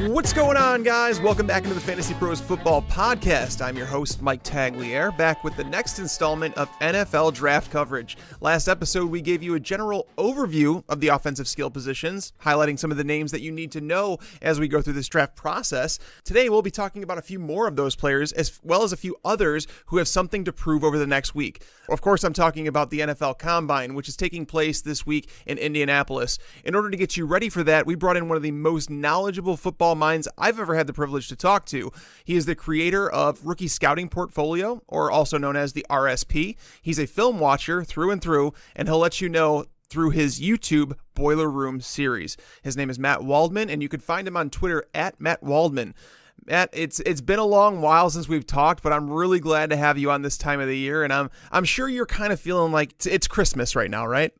What's going on, guys? Welcome back into the Fantasy Pros Football Podcast. I'm your host, Mike Tagliere, back with the next installment of NFL Draft coverage. Last episode, we gave you a general overview of the offensive skill positions, highlighting some of the names that you need to know as we go through this draft process. Today, we'll be talking about a few more of those players, as well as a few others who have something to prove over the next week. Of course, I'm talking about the NFL Combine, which is taking place this week in Indianapolis. In order to get you ready for that, we brought in one of the most knowledgeable football minds I've ever had the privilege to talk to. He is the creator of Rookie Scouting Portfolio, or also known as the RSP. He's a film watcher through and through, and he'll let you know through his YouTube Boiler Room series. His name is Matt Waldman, and you can find him on Twitter at Matt Waldman. Matt, it's been a long while since we've talked, but I'm really glad to have you on this time of the year, and I'm sure you're kind of feeling like it's Christmas right now, right?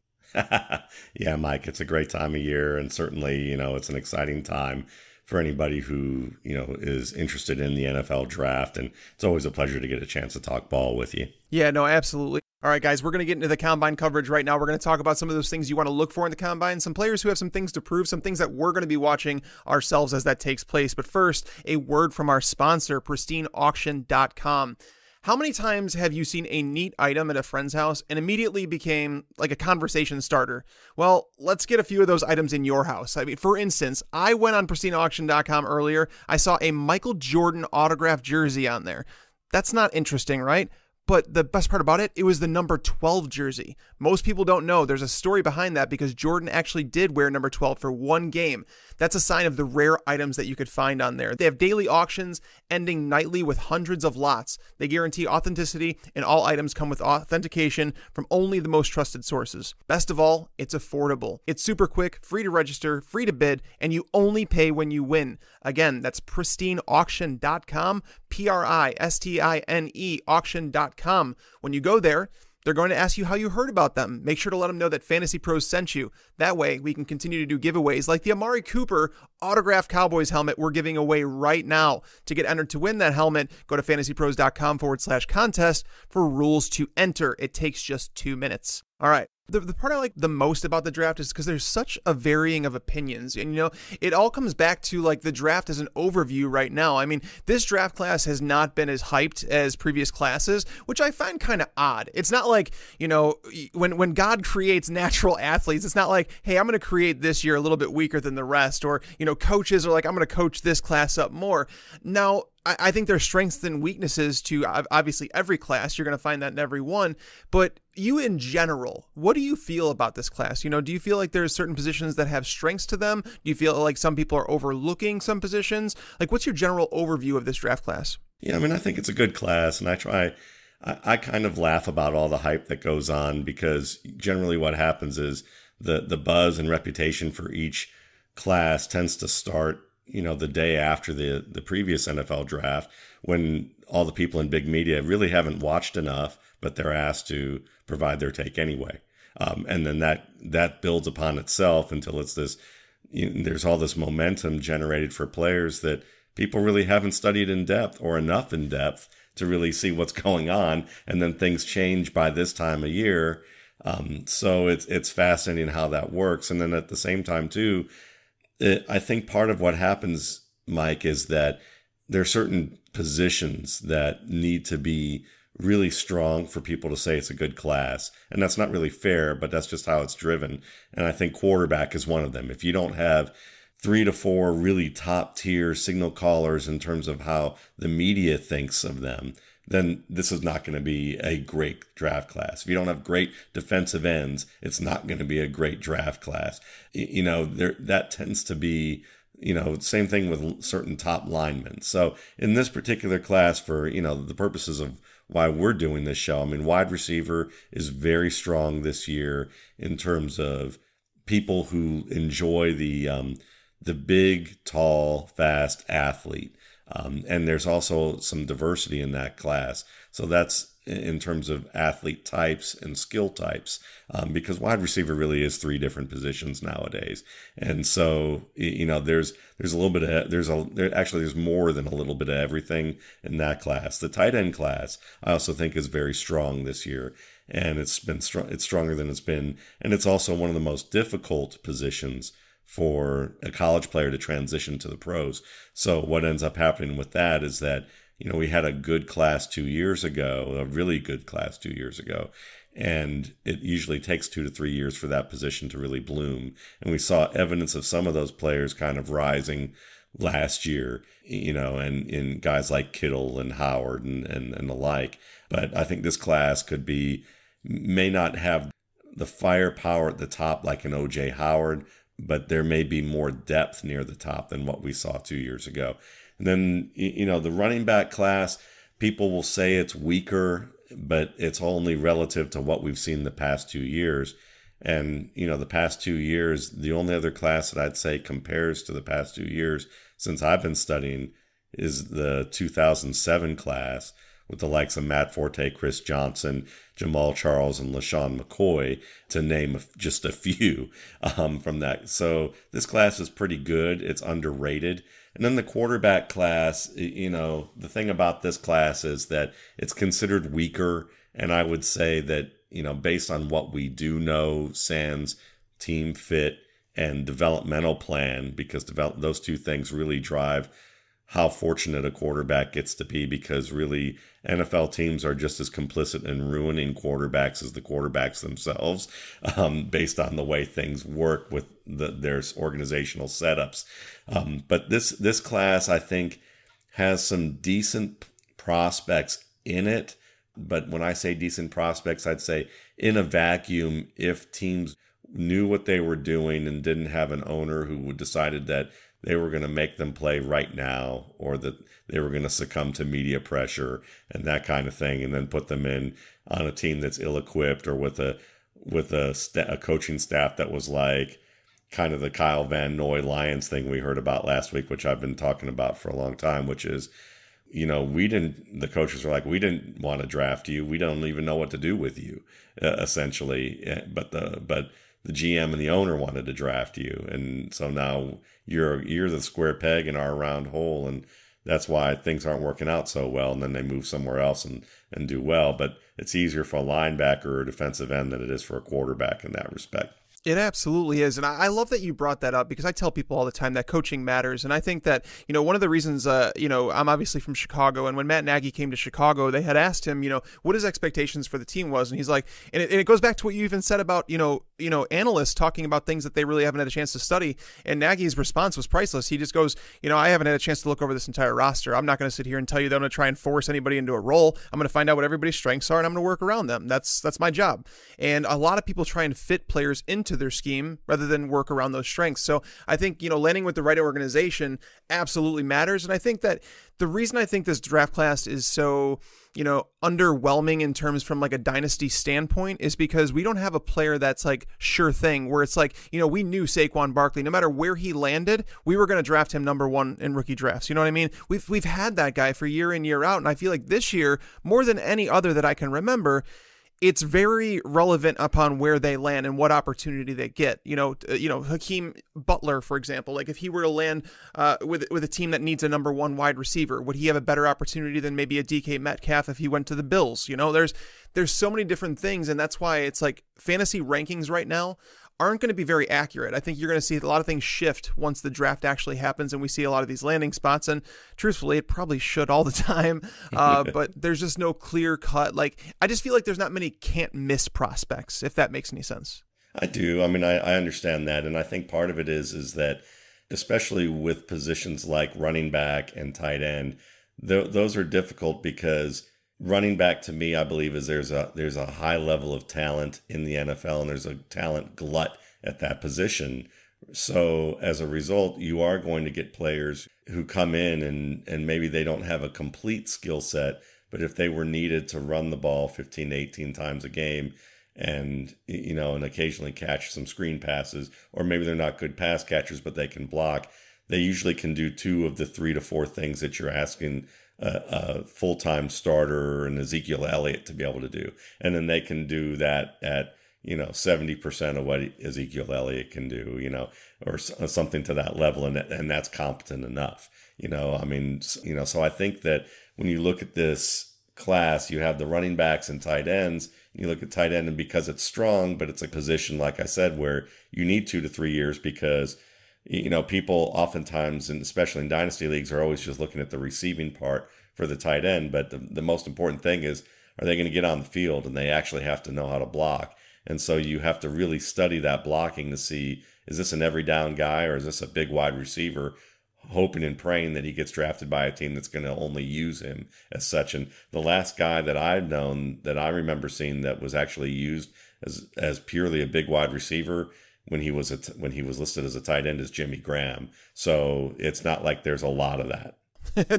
Yeah, Mike, it's a great time of year, and certainly, it's an exciting time for anybody who, is interested in the NFL draft, and it's always a pleasure to get a chance to talk ball with you. Yeah, no, absolutely. All right, guys, we're going to get into the Combine coverage right now. We're going to talk about some of those things you want to look for in the Combine, some players who have some things to prove, some things that we're going to be watching ourselves as that takes place. But first, a word from our sponsor, PristineAuction.com. How many times have you seen a neat item at a friend's house and immediately became like a conversation starter? Well, let's get a few of those items in your house. I mean, for instance, I went on PristineAuction.com earlier. I saw a Michael Jordan autographed jersey on there. That's not interesting, right? But the best part about it, it was the number 12 jersey. Most people don't know there's a story behind that because Jordan actually did wear number 12 for one game. That's a sign of the rare items that you could find on there. They have daily auctions ending nightly with hundreds of lots. They guarantee authenticity, and all items come with authentication from only the most trusted sources. Best of all, it's affordable. It's super quick, free to register, free to bid, and you only pay when you win. Again, that's PristineAuction.com, PRISTINE auction.com. When you go there, they're going to ask you how you heard about them. Make sure to let them know that Fantasy Pros sent you. That way, we can continue to do giveaways like the Amari Cooper autographed Cowboys helmet we're giving away right now. To get entered to win that helmet, go to fantasypros.com/contest for rules to enter. It takes just 2 minutes. All right. The part I like the most about the draft is because there's such a varying of opinions. And, it all comes back to like the draft as an overview right now. I mean, this draft class has not been as hyped as previous classes, which I find kind of odd. It's not like, when God creates natural athletes, it's not like, hey, I'm going to create this year a little bit weaker than the rest. Or, coaches are like, I'm going to coach this class up more. Now, I think there's strengths and weaknesses to obviously every class. You're going to find that in every one. But you in general, what do you feel about this class? Do you feel like there's certain positions that have strengths to them? Do you feel like some people are overlooking some positions? Like, what's your general overview of this draft class? Yeah, I think it's a good class, and I kind of laugh about all the hype that goes on because generally what happens is the buzz and reputation for each class tends to start the day after the previous NFL draft, when all the people in big media really haven't watched enough, but they're asked to provide their take anyway. And then that builds upon itself until it's this, there's all this momentum generated for players that people really haven't studied in depth or enough in depth to really see what's going on. And then things change by this time of year. So it's fascinating how that works. And then at the same time too, I think part of what happens, Mike, is that there are certain positions that need to be really strong for people to say it's a good class. And that's not really fair, but that's just how it's driven. And I think quarterback is one of them. If you don't have 3 to 4 really top tier signal callers in terms of how the media thinks of them, then this is not going to be a great draft class. If you don't have great defensive ends, it's not going to be a great draft class. That tends to be, same thing with certain top linemen. So in this particular class, for, the purposes of why we're doing this show, wide receiver is very strong this year in terms of people who enjoy the big, tall, fast athlete. And there's also some diversity in that class. So that's in terms of athlete types and skill types, because wide receiver really is 3 different positions nowadays. And so, there's a little bit of, there's more than a little bit of everything in that class. The tight end class, I also think, is very strong this year. And it's stronger than it's been. And it's also one of the most difficult positions for a college player to transition to the pros. So what ends up happening with that is that, we had a good class 2 years ago, a really good class 2 years ago, and it usually takes 2 to 3 years for that position to really bloom. And we saw evidence of some of those players kind of rising last year, and in guys like Kittle and Howard and the like. But I think this class may not have the firepower at the top like an O.J. Howard, but there may be more depth near the top than what we saw 2 years ago. And then, the running back class, people will say it's weaker, but it's only relative to what we've seen the past 2 years. And, the past 2 years, the only other class that I'd say compares to the past 2 years since I've been studying is the 2007 class with the likes of Matt Forte, Chris Johnson, Jamal Charles, and LaShawn McCoy, to name just a few from that. So this class is pretty good. It's underrated. And then the quarterback class, the thing about this class is that it's considered weaker. And I would say that, based on what we do know, sans team fit and developmental plan, because those two things really drive how fortunate a quarterback gets to be, because really NFL teams are just as complicit in ruining quarterbacks as the quarterbacks themselves, based on the way things work with their organizational setups. But this class, I think, has some decent prospects in it. But when I say decent prospects, I'd say in a vacuum, if teams knew what they were doing and didn't have an owner who decided that they were going to make them play right now, or that they were going to succumb to media pressure and that kind of thing, and then put them on a team that's ill-equipped, or with a coaching staff that was like kind of the Kyle Van Noy Lions thing we heard about last week, which I've been talking about for a long time, which is, the coaches are like, we didn't want to draft you. We don't even know what to do with you, essentially. But the GM and the owner wanted to draft you. And so now you're the square peg in our round hole. And that's why things aren't working out so well. And then they move somewhere else and do well. But it's easier for a linebacker or a defensive end than it is for a quarterback in that respect. It absolutely is. And I love that you brought that up, because I tell people all the time that coaching matters. And I think that, one of the reasons, I'm obviously from Chicago. And when Matt Nagy came to Chicago, they had asked him, what his expectations for the team was. And he's like, and it goes back to what you even said about, analysts talking about things that they really haven't had a chance to study. And Nagy's response was priceless. He just goes, I haven't had a chance to look over this entire roster. I'm not going to sit here and tell you that I'm going to try and force anybody into a role. I'm going to find out what everybody's strengths are, and I'm going to work around them. That's my job. And a lot of people try and fit players into their scheme rather than work around those strengths. So I think, landing with the right organization absolutely matters. And I think that the reason I think this draft class is so, underwhelming in terms from like a dynasty standpoint is because we don't have a player that's like sure thing, where it's like, we knew Saquon Barkley, no matter where he landed, we were going to draft him number one in rookie drafts. You know what I mean? We've had that guy for year in, year out. And I feel like this year, more than any other that I can remember, it's very relevant upon where they land and what opportunity they get. Hakeem Butler, for example, like if he were to land with a team that needs a number one wide receiver, would he have a better opportunity than maybe a DK Metcalf if he went to the Bills? There's so many different things, and that's why it's like fantasy rankings right now aren't going to be very accurate. I think you're going to see a lot of things shift once the draft actually happens and we see a lot of these landing spots. And truthfully, it probably should all the time. But there's just no clear cut. Like, I just feel like there's not many can't miss prospects, if that makes any sense. I do. I mean, I understand that. And I think part of it is that, especially with positions like running back and tight end, those are difficult because running back, to me, I believe there's a high level of talent in the NFL, and there's a talent glut at that position. So as a result, you are going to get players who come in and maybe they don't have a complete skill set, but if they were needed to run the ball 15 to 18 times a game and occasionally catch some screen passes, or maybe they're not good pass catchers, but they can block, they usually can do 2 of the 3 to 4 things that you're asking a full-time starter and Ezekiel Elliott to be able to do. And then they can do that at, 70% of what Ezekiel Elliott can do, or something to that level. And that's competent enough, so I think that when you look at this class, you have the running backs and tight ends, and you look at tight end, and because it's strong, but it's a position, like I said, where you need 2 to 3 years because People oftentimes, and especially in dynasty leagues, are always just looking at the receiving part for the tight end. But the most important thing is, are they going to get on the field? And they actually have to know how to block. And so you have to really study that blocking to see, is this an every down guy or is this a big wide receiver, hoping and praying that he gets drafted by a team that's going to only use him as such. And the last guy that I've known that I remember seeing that was actually used as purely a big wide receiver when he was listed as a tight end is Jimmy Graham. So it's not like there's a lot of that.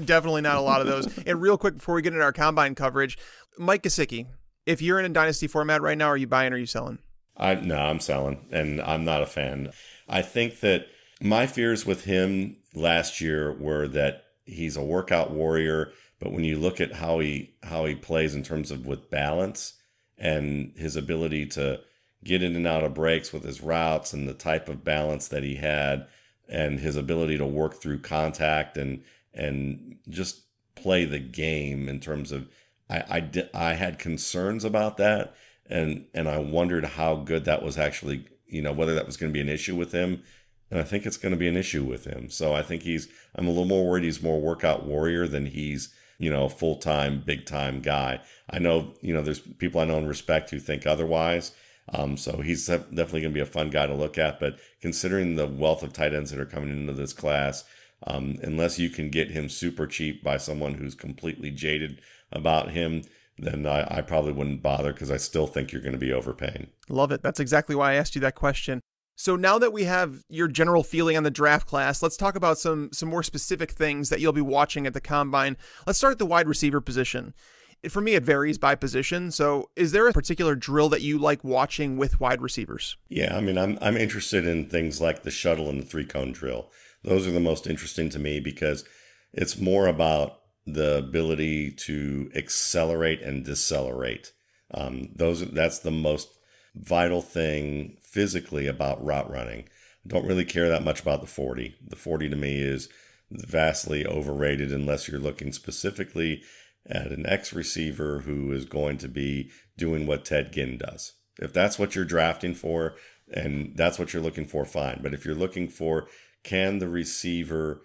Definitely not a lot of those. And real quick before we get into our combine coverage, Mike Gesicki, if you're in a dynasty format right now, are you buying or are you selling? No, I'm selling, and I'm not a fan. I think that my fears with him last year were that he's a workout warrior, but when you look at how he plays in terms of with balance and his ability to get in and out of breaks with his routes and the type of balance that he had and his ability to work through contact and just play the game in terms of I had concerns about that and I wondered how good that was actually, whether that was going to be an issue with him. And I think it's going to be an issue with him. So I think I'm a little more worried he's more workout warrior than he's, a full-time, big-time guy. I know, there's people I know and respect who think otherwise. So he's definitely going to be a fun guy to look at. But considering the wealth of tight ends that are coming into this class, unless you can get him super cheap by someone who's completely jaded about him, then I probably wouldn't bother because I still think you're going to be overpaying. Love it. That's exactly why I asked you that question. So now that we have your general feeling on the draft class, let's talk about some more specific things that you'll be watching at the combine. Let's start at the wide receiver position. For me, it varies by position. So is there a particular drill that you like watching with wide receivers? Yeah, I mean, I'm interested in things like the shuttle and the 3-cone drill. Those are the most interesting to me because it's more about the ability to accelerate and decelerate. That's the most vital thing physically about route running. I don't really care that much about the 40. The 40 to me is vastly overrated unless you're looking specifically at an X receiver who is going to be doing what Ted Ginn does. If that's what you're drafting for and that's what you're looking for, fine. But if you're looking for, can the receiver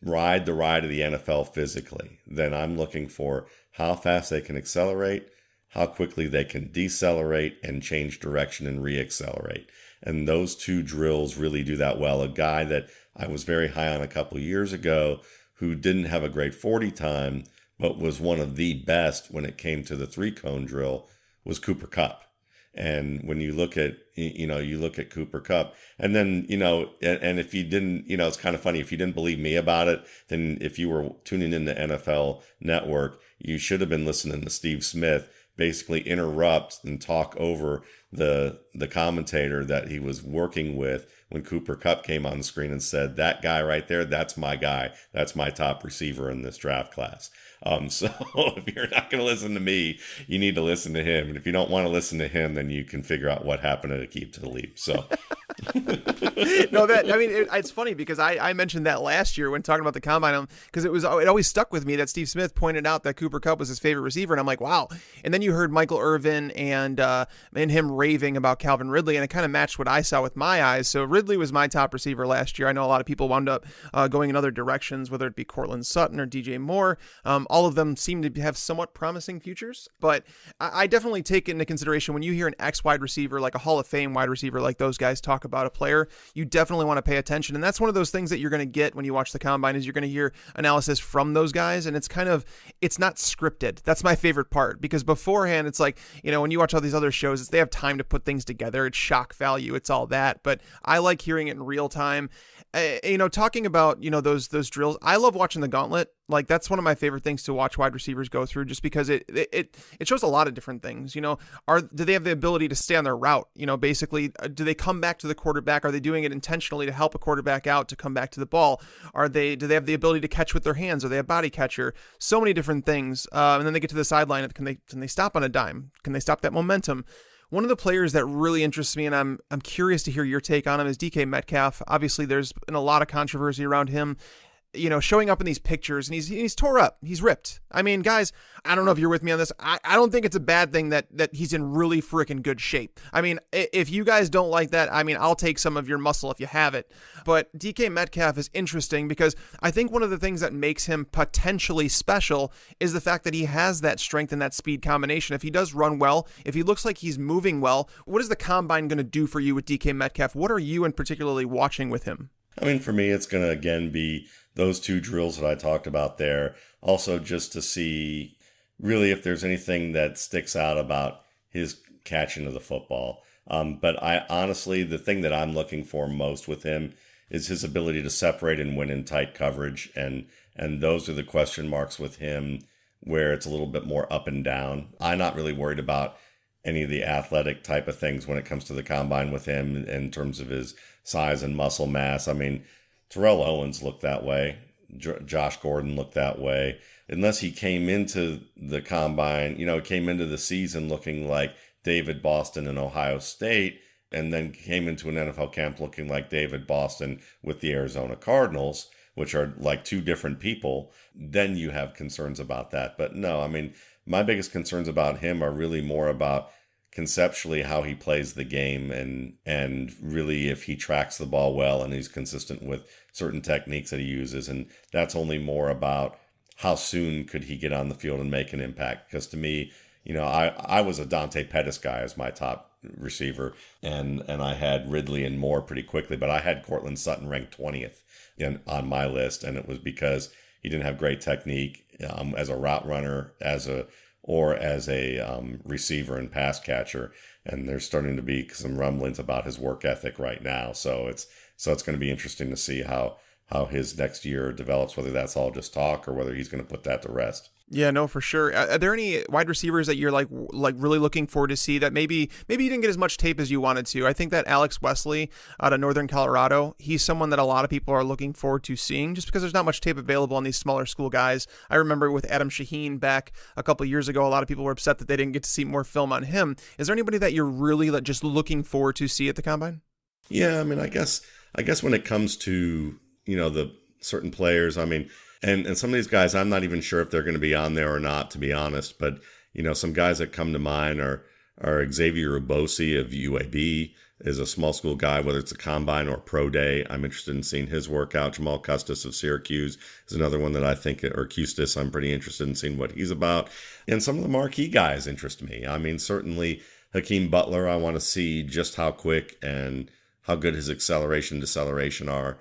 ride the ride of the NFL physically, then I'm looking for how fast they can accelerate, how quickly they can decelerate and change direction and reaccelerate. And those two drills really do that well. A guy that I was very high on a couple of years ago who didn't have a great 40 time, but was one of the best when it came to the 3-cone drill was Cooper Kupp. And when you look at, you look at Cooper Kupp and then, and if you didn't, it's kind of funny, if you didn't believe me about it, then if you were tuning in to NFL Network, you should have been listening to Steve Smith basically interrupt and talk over the commentator that he was working with when Cooper Kupp came on the screen and said, that guy right there, that's my guy. That's my top receiver in this draft class. So if you're not going to listen to me, you need to listen to him. And if you don't want to listen to him, then you can figure out what happened at Aqib Talib. So No, it's funny because I mentioned that last year when talking about the combine because it always stuck with me that Steve Smith pointed out that Cooper Kupp was his favorite receiver. And I'm like, wow. And then you heard Michael Irvin and him raving about Calvin Ridley. And it kind of matched what I saw with my eyes. So Ridley was my top receiver last year. I know a lot of people wound up going in other directions, whether it be Cortland Sutton or DJ Moore. All of them seem to have somewhat promising futures, but I definitely take into consideration when you hear an X wide receiver, like a Hall of Fame wide receiver, like those guys talk about a player, you definitely want to pay attention. And that's one of those things that you're going to get when you watch the combine is you're going to hear analysis from those guys. And it's not scripted. That's my favorite part because beforehand, it's like, when you watch all these other shows, they have time to put things together. It's shock value. It's all that, but I like hearing it in real time. Talking about, those drills, I love watching the gauntlet. Like that's one of my favorite things to watch wide receivers go through just because it shows a lot of different things. Do they have the ability to stay on their route? Basically, do they come back to the quarterback? Are they doing it intentionally to help a quarterback out to come back to the ball? Do they have the ability to catch with their hands? Are they a body catcher? So many different things. And then they get to the sideline. Can they stop on a dime? Can they stop that momentum? One of the players that really interests me, and I'm curious to hear your take on him, is DK Metcalf. Obviously, there's been a lot of controversy around him. showing up in these pictures, and he's tore up. He's ripped. I mean, guys, I don't know if you're with me on this. I don't think it's a bad thing that he's in really freaking good shape. I mean, if you guys don't like that, I mean, I'll take some of your muscle if you have it. But DK Metcalf is interesting because I think one of the things that makes him potentially special is the fact that he has that strength and that speed combination. If he does run well, if he looks like he's moving well, what is the combine going to do for you with DK Metcalf? What are you in particularly watching with him? I mean, for me, it's going to, again, be those two drills that I talked about there. Also, just to see really if there's anything that sticks out about his catching of the football. But I honestly, the thing that I'm looking for most with him is his ability to separate and win in tight coverage. And those are the question marks with him where it's a little bit more up and down. I'm not really worried about any of the athletic type of things when it comes to the combine with him in terms of his size and muscle mass. I mean, Terrell Owens looked that way. Josh Gordon looked that way. Unless he came into the combine, came into the season looking like David Boston in Ohio State, and then came into an NFL camp looking like David Boston with the Arizona Cardinals, which are like two different people, then you have concerns about that. But no, I mean, my biggest concerns about him are really more about conceptually how he plays the game and really if he tracks the ball well and he's consistent with certain techniques that he uses. And that's only more about how soon could he get on the field and make an impact. Because to me, I was a Dante Pettis guy as my top receiver, and I had Ridley and Moore pretty quickly, but I had Cortland Sutton ranked 20th on my list, and it was because he didn't have great technique as a route runner, as a receiver and pass catcher. And there's starting to be some rumblings about his work ethic right now. So it's going to be interesting to see how his next year develops, whether that's all just talk or whether he's going to put that to rest. Yeah, no, for sure. Are there any wide receivers that you're like really looking forward to see that maybe you didn't get as much tape as you wanted to? I think that Alex Wesley out of Northern Colorado, he's someone that a lot of people are looking forward to seeing just because there's not much tape available on these smaller school guys. I remember with Adam Shaheen back a couple of years ago, a lot of people were upset that they didn't get to see more film on him. Is there anybody that you're really just looking forward to see at the Combine? Yeah, I mean, I guess when it comes to, the certain players, I mean, and some of these guys, I'm not even sure if they're going to be on there or not, to be honest. But, some guys that come to mind are Xavier Ubosi of UAB is a small school guy, whether it's a combine or pro day. I'm interested in seeing his workout. Jamal Custis of Syracuse is another one that I think, or Custis, I'm pretty interested in seeing what he's about. And some of the marquee guys interest me. I mean, certainly Hakeem Butler, I want to see just how quick and how good his acceleration, deceleration are.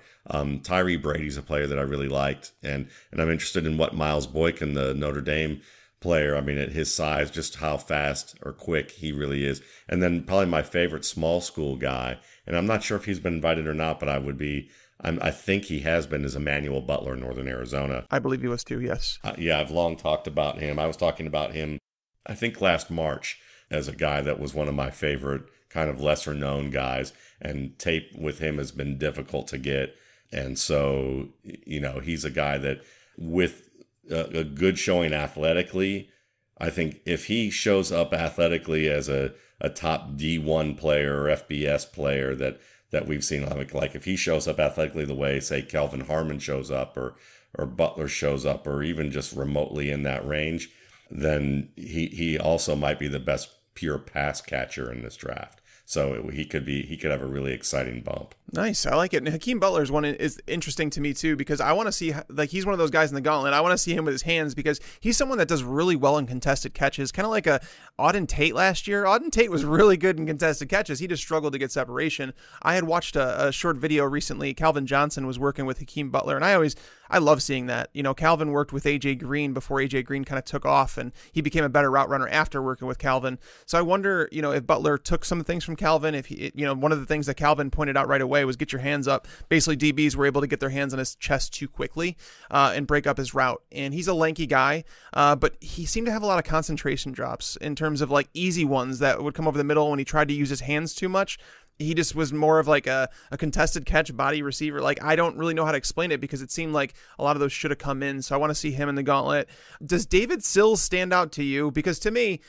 Tyree Brady's a player that I really liked. And I'm interested in what Miles Boykin, the Notre Dame player, I mean, at his size, just how fast or quick he really is. And then probably my favorite small school guy, and I'm not sure if he's been invited or not, but I think he has been, is Emmanuel Butler in Northern Arizona. I believe he was too, yes. Yeah, I've long talked about him. I was talking about him, I think last March, as a guy that was one of my favorite kind of lesser known guys, and tape with him has been difficult to get. And so, he's a guy that with a good showing athletically, I think if he shows up athletically as a top D1 player or FBS player that we've seen, like if he shows up athletically the way, say, Kelvin Harmon shows up or Butler shows up, or even just remotely in that range, then he also might be the best pure pass catcher in this draft. So he could have a really exciting bump. Nice. I like it. And Hakeem Butler's one is interesting to me too, because I want to see, he's one of those guys in the gauntlet. I want to see him with his hands because he's someone that does really well in contested catches, kind of like a Auden Tate last year. Auden Tate was really good in contested catches. He just struggled to get separation. I had watched a short video recently. Calvin Johnson was working with Hakeem Butler, and I love seeing that. Calvin worked with AJ Green before AJ Green kind of took off, and he became a better route runner after working with Calvin. So I wonder, if Butler took some things from Calvin, if he, one of the things that Calvin pointed out right away was get your hands up. Basically, DBs were able to get their hands on his chest too quickly and break up his route. And he's a lanky guy, but he seemed to have a lot of concentration drops in terms of like easy ones that would come over the middle when he tried to use his hands too much. He just was more of like a contested catch body receiver. Like, I don't really know how to explain it because it seemed like a lot of those should have come in. So I want to see him in the gauntlet. Does David Sills stand out to you? Because to me,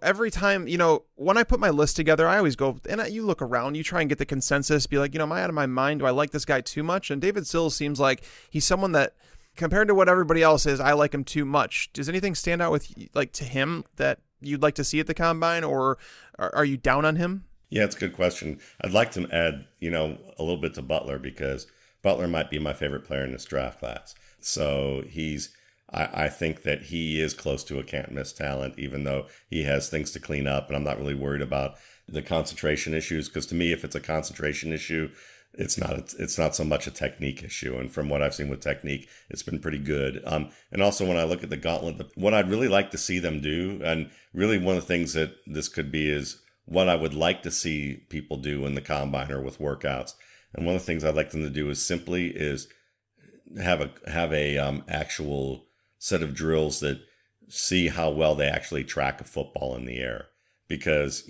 every time, when I put my list together, I always go, and you look around, you try and get the consensus, be like, am I out of my mind? Do I like this guy too much? And David Sills seems like he's someone that, compared to what everybody else is, I like him too much. Does anything stand out with, to him that you'd like to see at the combine, or are you down on him? Yeah, it's a good question. I'd like to add, a little bit to Butler, because Butler might be my favorite player in this draft class. So I think that he is close to a can't miss talent, even though he has things to clean up. And I'm not really worried about the concentration issues, because to me, if it's a concentration issue, it's not so much a technique issue. And from what I've seen with technique, it's been pretty good. And also when I look at the gauntlet, what I'd really like to see them do, and really one of the things that this could be is what I would like to see people do in the combine or with workouts. And one of the things I'd like them to do is have a actual set of drills that see how well they actually track a football in the air. Because,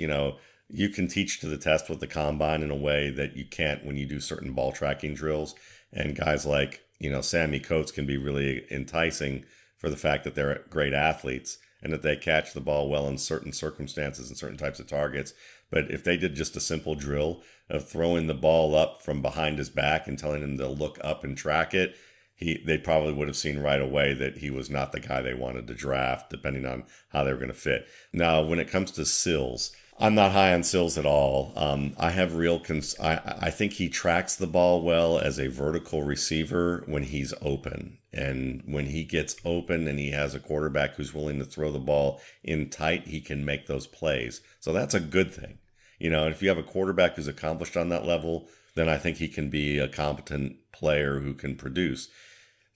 you can teach to the test with the combine in a way that you can't when you do certain ball tracking drills. And guys like, Sammy Coates can be really enticing for the fact that they're great athletes and that they catch the ball well in certain circumstances and certain types of targets. But if they did just a simple drill of throwing the ball up from behind his back and telling him to look up and track it, they probably would have seen right away that he was not the guy they wanted to draft, depending on how they were going to fit. Now, when it comes to Sills, I'm not high on Sills at all. I have I think he tracks the ball well as a vertical receiver when he's open. And when he gets open and he has a quarterback who's willing to throw the ball in tight, he can make those plays. So that's a good thing. If you have a quarterback who's accomplished on that level, then I think he can be a competent player who can produce.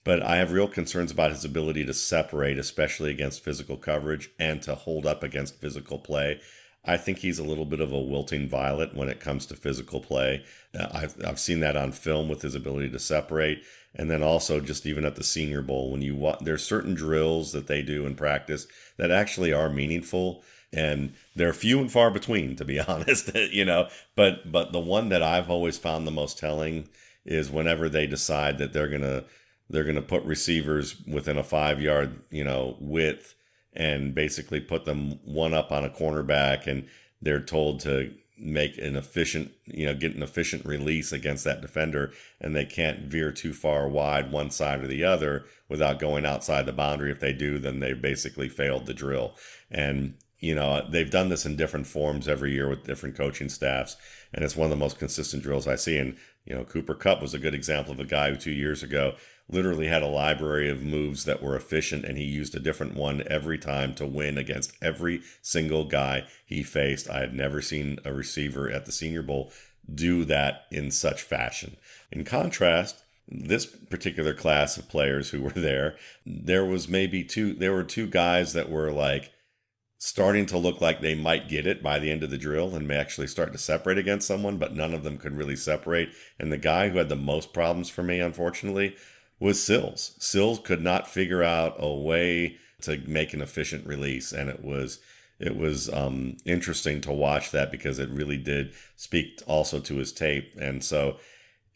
But I have real concerns about his ability to separate, especially against physical coverage, and to hold up against physical play. I think he's a little bit of a wilting violet when it comes to physical play. I've seen that on film with his ability to separate. And then also just even at the Senior Bowl, there's certain drills that they do in practice that actually are meaningful. And they're few and far between, to be honest, But the one that I've always found the most telling is whenever they decide that they're gonna put receivers within a 5-yard, width, and basically put them one up on a cornerback, and they're told to make get an efficient release against that defender, and they can't veer too far wide one side or the other without going outside the boundary. If they do, then they basically failed the drill. And they've done this in different forms every year with different coaching staffs, and it's one of the most consistent drills I see. And Cooper Kupp was a good example of a guy who 2 years ago literally had a library of moves that were efficient, and he used a different one every time to win against every single guy he faced. I had never seen a receiver at the Senior Bowl do that in such fashion. In contrast, this particular class of players who were there were two guys that were like starting to look like they might get it by the end of the drill and may actually start to separate against someone, but none of them could really separate. And the guy who had the most problems for me, unfortunately, was Sills. Sills could not figure out a way to make an efficient release, and it was interesting to watch that, because it really did speak also to his tape. And so,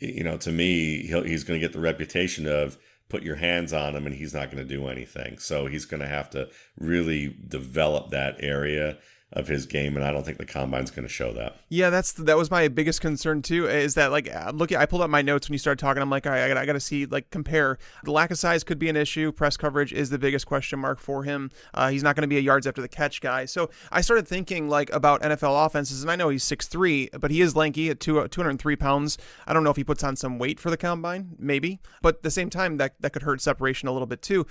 to me, he's going to get the reputation of put your hands on him and he's not going to do anything. So he's going to have to really develop that area of his game, and I don't think the combine's going to show that. Yeah, that was my biggest concern too, is that I pulled up my notes when you started talking. I'm like, all right, I got to see, compare. The lack of size could be an issue. Press coverage is the biggest question mark for him. He's not going to be a yards after the catch guy. So I started thinking about NFL offenses, and I know he's 6'3", but he is lanky at 203 pounds. I don't know if he puts on some weight for the combine, maybe, but at the same time that could hurt separation a little bit too.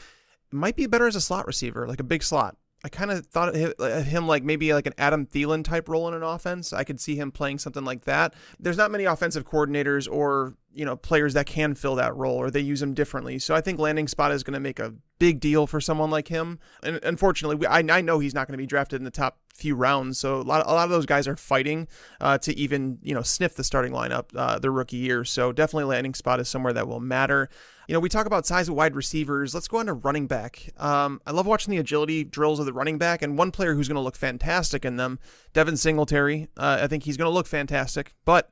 Might be better as a slot receiver, like a big slot. I kind of thought of him like maybe like an Adam Thielen type role in an offense. I could see him playing something like that. There's not many offensive coordinators or, players that can fill that role, or they use him differently. So I think landing spot is going to make a big deal for someone like him. And unfortunately, I know he's not going to be drafted in the top few rounds. So a lot of those guys are fighting to even, sniff the starting lineup their rookie year. So definitely landing spot is somewhere that will matter. We talk about size of wide receivers. Let's go on to running back. I love watching the agility drills of the running back, and one player who's going to look fantastic in them, Devin Singletary. I think he's going to look fantastic, but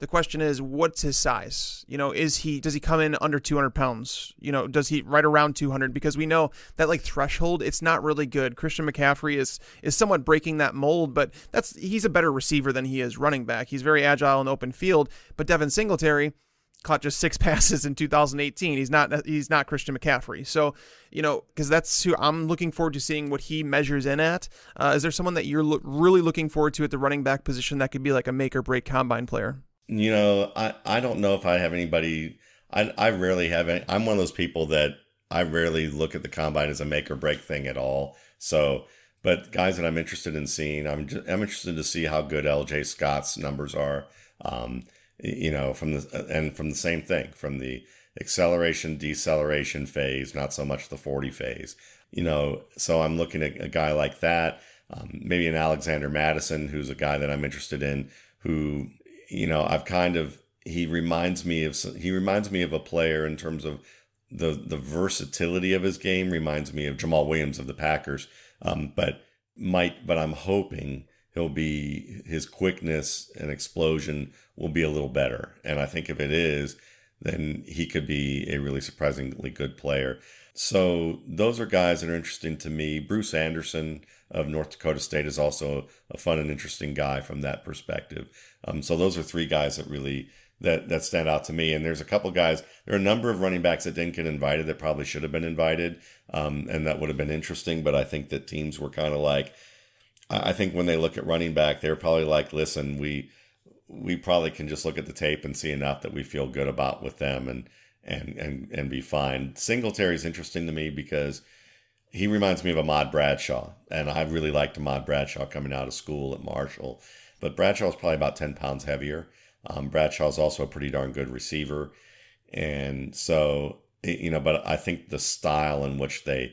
The question is, what's his size? Does he come in under 200 pounds? Does he right around 200? Because we know that like threshold, it's not really good. Christian McCaffrey is somewhat breaking that mold, but he's a better receiver than he is running back. He's very agile in the open field, but Devin Singletary caught just 6 passes in 2018. He's not Christian McCaffrey. So, because that's who I'm looking forward to seeing what he measures in at. Is there someone that you're really looking forward to at the running back position that could be like a make or break combine player? I don't know if I have anybody. I rarely have any. I'm one of those people that I rarely look at the combine as a make or break thing at all. So, but guys that I'm interested in seeing, I'm interested to see how good LJ Scott's numbers are. From the same thing, from the acceleration, deceleration phase, not so much the 40 phase, so I'm looking at a guy like that, maybe an Alexander Madison, who's a guy that I'm interested in, who, he reminds me of a player in terms of the versatility of his game, reminds me of Jamal Williams of the Packers, but I'm hoping his quickness and explosion will be a little better. And I think if it is, then he could be a really surprisingly good player. So those are guys that are interesting to me. Bruce Anderson of North Dakota State is also a fun and interesting guy from that perspective. So those are 3 guys that really that stand out to me. And there's a couple guys, there are a number of running backs that didn't get invited that probably should have been invited. And that would have been interesting. But I think that teams were kind of like, I think when they look at running back, they're probably like, listen, we probably can just look at the tape and see enough that we feel good about with them and be fine. Singletary is interesting to me because he reminds me of Ahmad Bradshaw, and I really liked Ahmad Bradshaw coming out of school at Marshall. But Bradshaw's probably about 10 pounds heavier. Bradshaw's also a pretty darn good receiver. And so, but I think the style in which the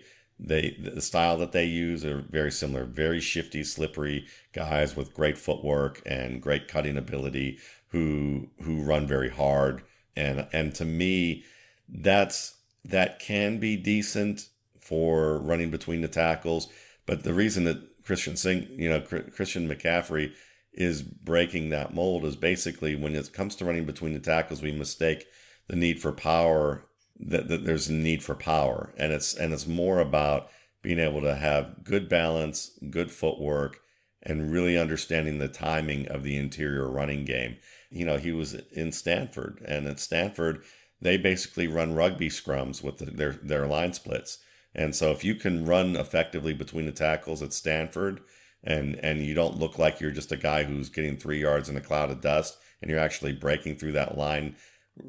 style that they use are very similar, very shifty, slippery guys with great footwork and great cutting ability who run very hard. And to me, that can be decent for running between the tackles. But the reason that Christian McCaffrey is breaking that mold is basically when it comes to running between the tackles, we mistake the need for power. That there's a need for power, and it's more about being able to have good balance, good footwork, and really understanding the timing of the interior running game. He was in Stanford, and at Stanford, they basically run rugby scrums with their line splits. And so if you can run effectively between the tackles at Stanford, and you don't look like you're just a guy who's getting 3 yards in a cloud of dust, and you're actually breaking through that line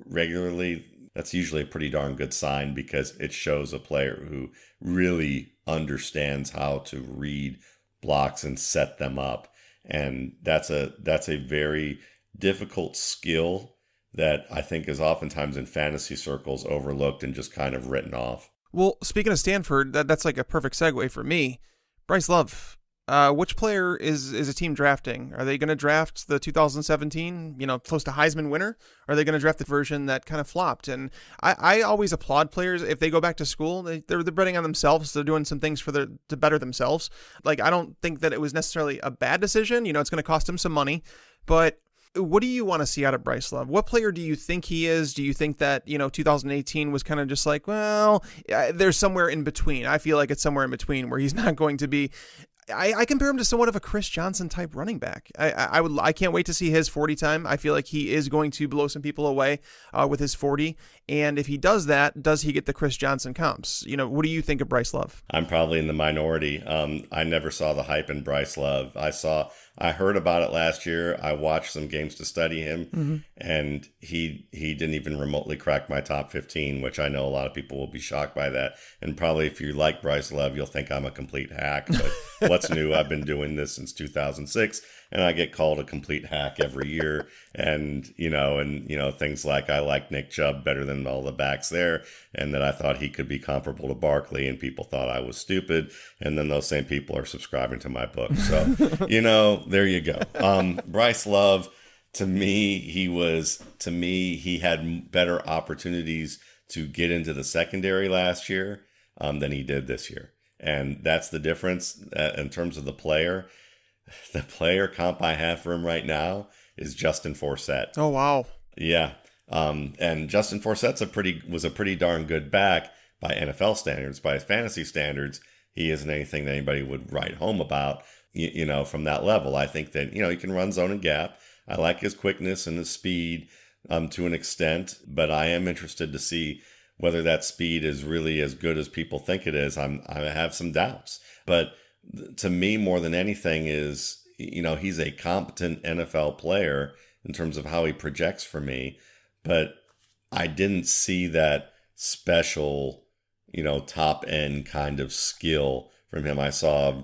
regularly, that's usually a pretty darn good sign because it shows a player who really understands how to read blocks and set them up. And that's a very difficult skill that I think is oftentimes in fantasy circles overlooked and just kind of written off. Well, speaking of Stanford, that's like a perfect segue for me. Bryce Love. Which player is a team drafting? Are they going to draft the 2017, close to Heisman winner? Or are they going to draft the version that kind of flopped? And I always applaud players if they go back to school. They're betting on themselves. They're doing some things to better themselves. Like, I don't think that it was necessarily a bad decision. It's going to cost him some money. But what do you want to see out of Bryce Love? What player do you think he is? Do you think that, 2018 was kind of just like, well, there's somewhere in between? I feel like it's somewhere in between where he's not going to be. I compare him to somewhat of a Chris Johnson type running back. I can't wait to see his 40 time. I feel like he is going to blow some people away with his 40. And if he does that, does he get the Chris Johnson comps? What do you think of Bryce Love? I'm probably in the minority. I never saw the hype in Bryce Love. I heard about it last year. I watched some games to study him, and he didn't even remotely crack my top 15, which I know a lot of people will be shocked by that. And probably if you like Bryce Love, you'll think I'm a complete hack. But what's new? I've been doing this since 2006, and I get called a complete hack every year. And things like I like Nick Chubb better than all the backs there, and that I thought he could be comparable to Barkley, and people thought I was stupid. And then those same people are subscribing to my book. So, there you go. Bryce Love, to me, he had better opportunities to get into the secondary last year than he did this year. And that's the difference in terms of the player. The player comp I have for him right now is Justin Forsett. Oh, wow. Yeah. And Justin Forsett's was a pretty darn good back by NFL standards. By his fantasy standards, he isn't anything that anybody would write home about, from that level. I think that, he can run zone and gap. I like his quickness and his speed to an extent, but I am interested to see whether that speed is really as good as people think it is. I have some doubts. But to me, more than anything is, he's a competent NFL player in terms of how he projects for me. But I didn't see that special, top end kind of skill from him. I saw,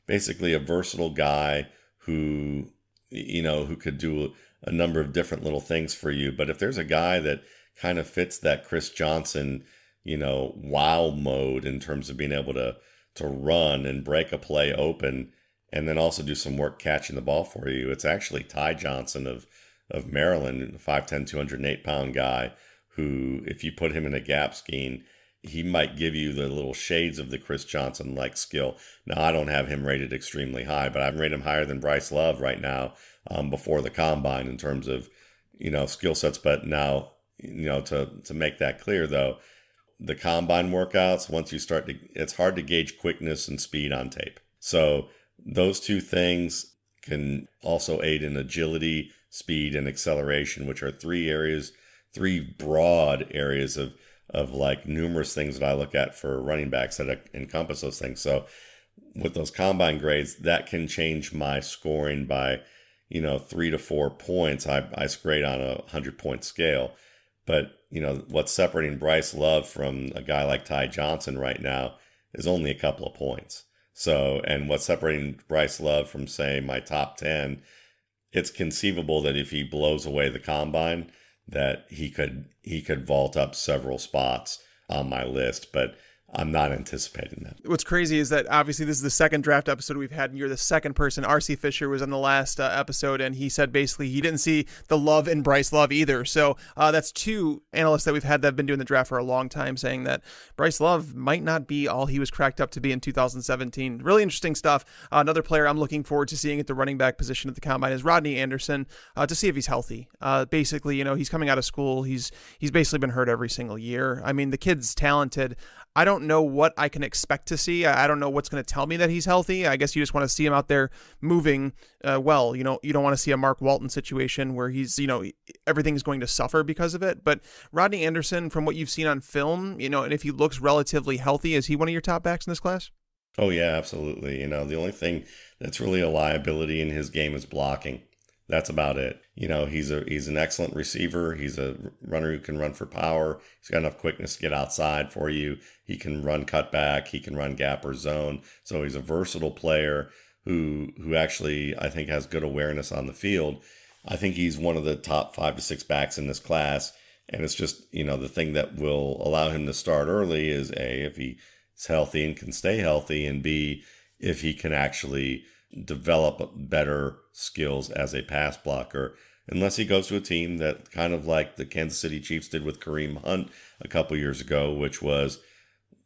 basically a versatile guy who could do a number of different little things for you. But if there's a guy that kind of fits that Chris Johnson, wow mode in terms of being able to run and break a play open and then also do some work catching the ball for you, it's actually Ty Johnson of Maryland, a 5'10", 208-pound guy who, if you put him in a gap scheme, he might give you the little shades of the Chris Johnson-like skill. Now, I don't have him rated extremely high, but I've rated him higher than Bryce Love right now before the combine in terms of, skill sets. But now, to make that clear, though, the combine workouts, once you start it's hard to gauge quickness and speed on tape. So those two things can also aid in agility, speed, and acceleration, which are three broad areas of like numerous things that I look at for running backs that encompass those things. So with those combine grades, that can change my scoring by, 3 to 4 points. I grade on a 100-point scale. But, what's separating Bryce Love from a guy like Ty Johnson right now is only a couple of points. So, and what's separating Bryce Love from, say, my top 10, it's conceivable that if he blows away the combine, that he could vault up several spots on my list, but I'm not anticipating that. What's crazy is that obviously this is the second draft episode we've had, and you're the second person. RC Fisher was on the last episode, and he said basically he didn't see the love in Bryce Love either. So that's two analysts that we've had that have been doing the draft for a long time saying that Bryce Love might not be all he was cracked up to be in 2017. Really interesting stuff. Another player I'm looking forward to seeing at the running back position at the combine is Rodney Anderson to see if he's healthy. Basically, he's coming out of school. He's basically been hurt every single year. I mean, the kid's talented. I don't know what I can expect to see. I don't know what's going to tell me that he's healthy. I guess you just want to see him out there moving well. You don't want to see a Mark Walton situation where he's, everything's going to suffer because of it. But Rodney Anderson, from what you've seen on film, and if he looks relatively healthy, is he one of your top backs in this class? Oh, yeah, absolutely. The only thing that's really a liability in his game is blocking. That's about it. He's an excellent receiver. He's a runner who can run for power. He's got enough quickness to get outside for you. He can run cutback. He can run gap or zone. So he's a versatile player who actually I think has good awareness on the field. I think he's one of the top 5 to 6 backs in this class. And it's just, the thing that will allow him to start early is A, if he's healthy and can stay healthy, and B, if he can actually develop better skills as a pass blocker, unless he goes to a team that kind of like the Kansas City Chiefs did with Kareem Hunt a couple years ago, which was,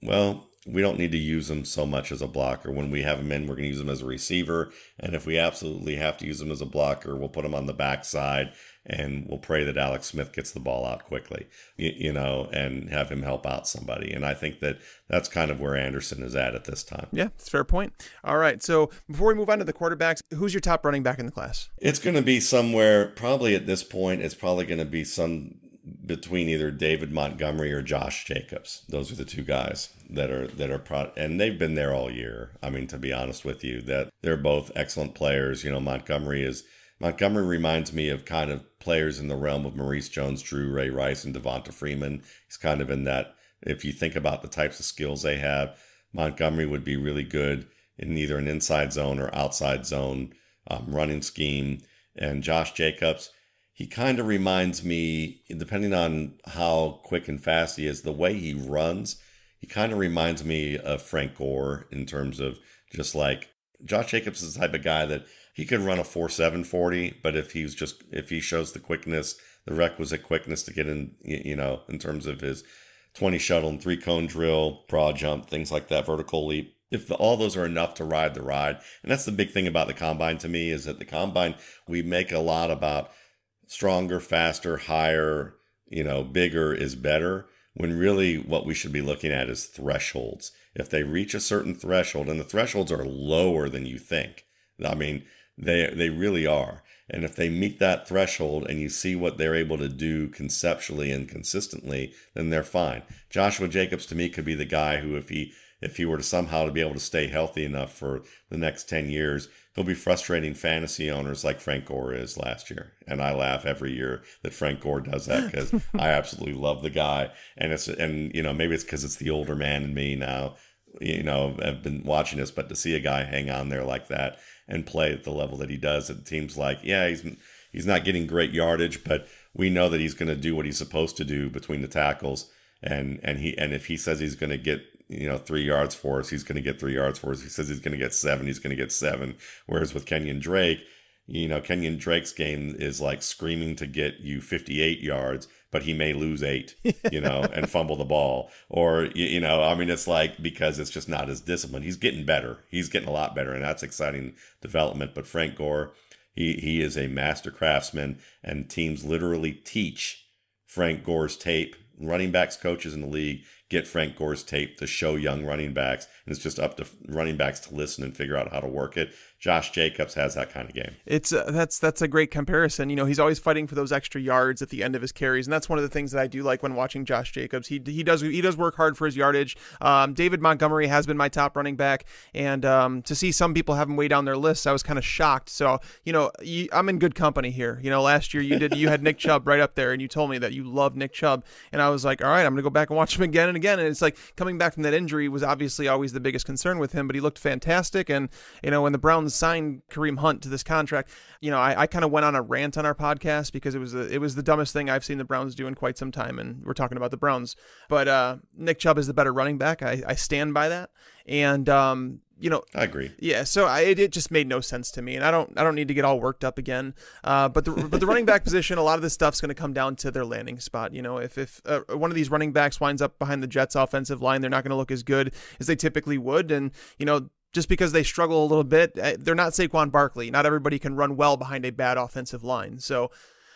well, we don't need to use him so much as a blocker. When we have him in, we're going to use him as a receiver. And if we absolutely have to use him as a blocker, we'll put him on the backside and we'll pray that Alex Smith gets the ball out quickly, and have him help out somebody. And I think that that's kind of where Anderson is at this time. Yeah, that's a fair point. All right. So before we move on to the quarterbacks, who's your top running back in the class? It's going to be somewhere, probably at this point, it's probably going to be some between either David Montgomery or Josh Jacobs. Those are the two guys that are and they've been there all year. I mean, to be honest with you, that they're both excellent players. Montgomery reminds me of kind of players in the realm of Maurice Jones-Drew, Ray Rice, and Devonta Freeman. He's kind of in that, if you think about the types of skills they have, Montgomery would be really good in either an inside zone or outside zone running scheme. And Josh Jacobs, he kind of reminds me, depending on how quick and fast he is, the way he runs, he kind of reminds me of Frank Gore in terms of just like, Josh Jacobs is the type of guy that he could run a 4.7 40, but if he shows the quickness, the requisite quickness to get in, in terms of his 20 shuttle and 3 cone drill, broad jump, things like that, vertical leap, if all those are enough to ride the ride. And that's the big thing about the combine to me, is that the combine, we make a lot about stronger, faster, higher, bigger is better, when really what we should be looking at is thresholds. If they reach a certain threshold, and the thresholds are lower than you think, I mean, they really are. And if they meet that threshold and you see what they're able to do conceptually and consistently, then they're fine. Joshua Jacobs, to me, could be the guy who, if he were to somehow to be able to stay healthy enough for the next 10 years, he'll be frustrating fantasy owners like Frank Gore is last year. And I laugh every year that Frank Gore does that, because I absolutely love the guy. And maybe it's because it's the older man in me now. I've been watching this, but to see a guy hang on there like that and play at the level that he does, it seems like, yeah, he's not getting great yardage, but we know that he's going to do what he's supposed to do between the tackles. And if he says he's going to get 3 yards for us, he's going to get 3 yards for us. He says he's going to get 7, he's going to get 7. Whereas with Kenyon Drake, Kenyon Drake's game is like screaming to get you 58 yards, but he may lose 8, and fumble the ball. Or, it's like, because it's just not as disciplined. He's getting better. He's getting a lot better, and that's exciting development. But Frank Gore, he is a master craftsman, and teams literally teach Frank Gore's tape. Running backs coaches in the league get Frank Gore's tape to show young running backs, and it's just up to running backs to listen and figure out how to work it. Josh Jacobs has that kind of game. It's that's a great comparison. He's always fighting for those extra yards at the end of his carries, and that's one of the things that I do like when watching Josh Jacobs. He does work hard for his yardage. David Montgomery has been my top running back, and to see some people have him way down their lists, I was kind of shocked. So I'm in good company here. Last year you had Nick Chubb right up there, and you told me that you love Nick Chubb, and I was like, all right, I'm gonna go back and watch him again and again. And it's like, coming back from that injury was obviously always the biggest concern with him, but he looked fantastic. And when the Browns signed Kareem Hunt to this contract, I kind of went on a rant on our podcast because it was the dumbest thing I've seen the Browns do in quite some time, and we're talking about the Browns. But Nick Chubb is the better running back. I stand by that. And I agree. Yeah, so it just made no sense to me, and I don't need to get all worked up again. But the running back position, a lot of this stuff's going to come down to their landing spot. If one of these running backs winds up behind the Jets' offensive line, they're not going to look as good as they typically would, and just because they struggle a little bit, they're not Saquon Barkley. Not everybody can run well behind a bad offensive line. So,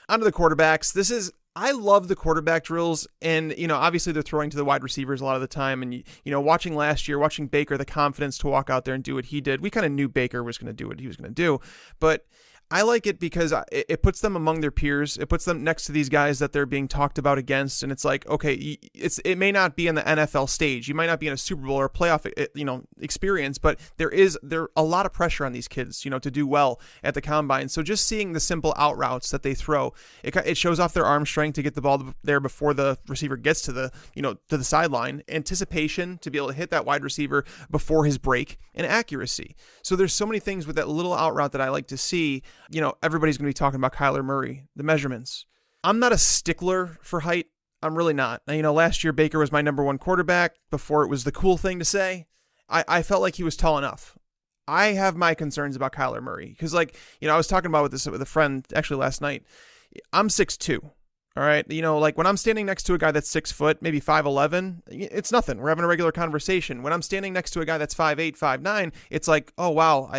onto the quarterbacks. I love the quarterback drills, and obviously they're throwing to the wide receivers a lot of the time. And watching last year, watching Baker, the confidence to walk out there and do what he did. We kind of knew Baker was going to do what he was going to do, but I like it because it puts them among their peers. It puts them next to these guys that they're being talked about against. And it's like, okay, it may not be in the NFL stage. You might not be in a Super Bowl or a playoff, experience, but there a lot of pressure on these kids, to do well at the combine. So just seeing the simple out routes that they throw, it shows off their arm strength to get the ball there before the receiver gets to the sideline, anticipation to be able to hit that wide receiver before his break, and accuracy. So there's so many things with that little out route that I like to see. Everybody's going to be talking about Kyler Murray, the measurements. I'm not a stickler for height. I'm really not. Last year Baker was my number 1 quarterback before it was the cool thing to say. I felt like he was tall enough. I have my concerns about Kyler Murray because, I was talking about this with a friend actually last night. I'm 6'2". All right. When I'm standing next to a guy that's 6 foot, maybe 5'11", it's nothing. We're having a regular conversation. When I'm standing next to a guy that's 5'8", 5'9", it's like, oh, wow,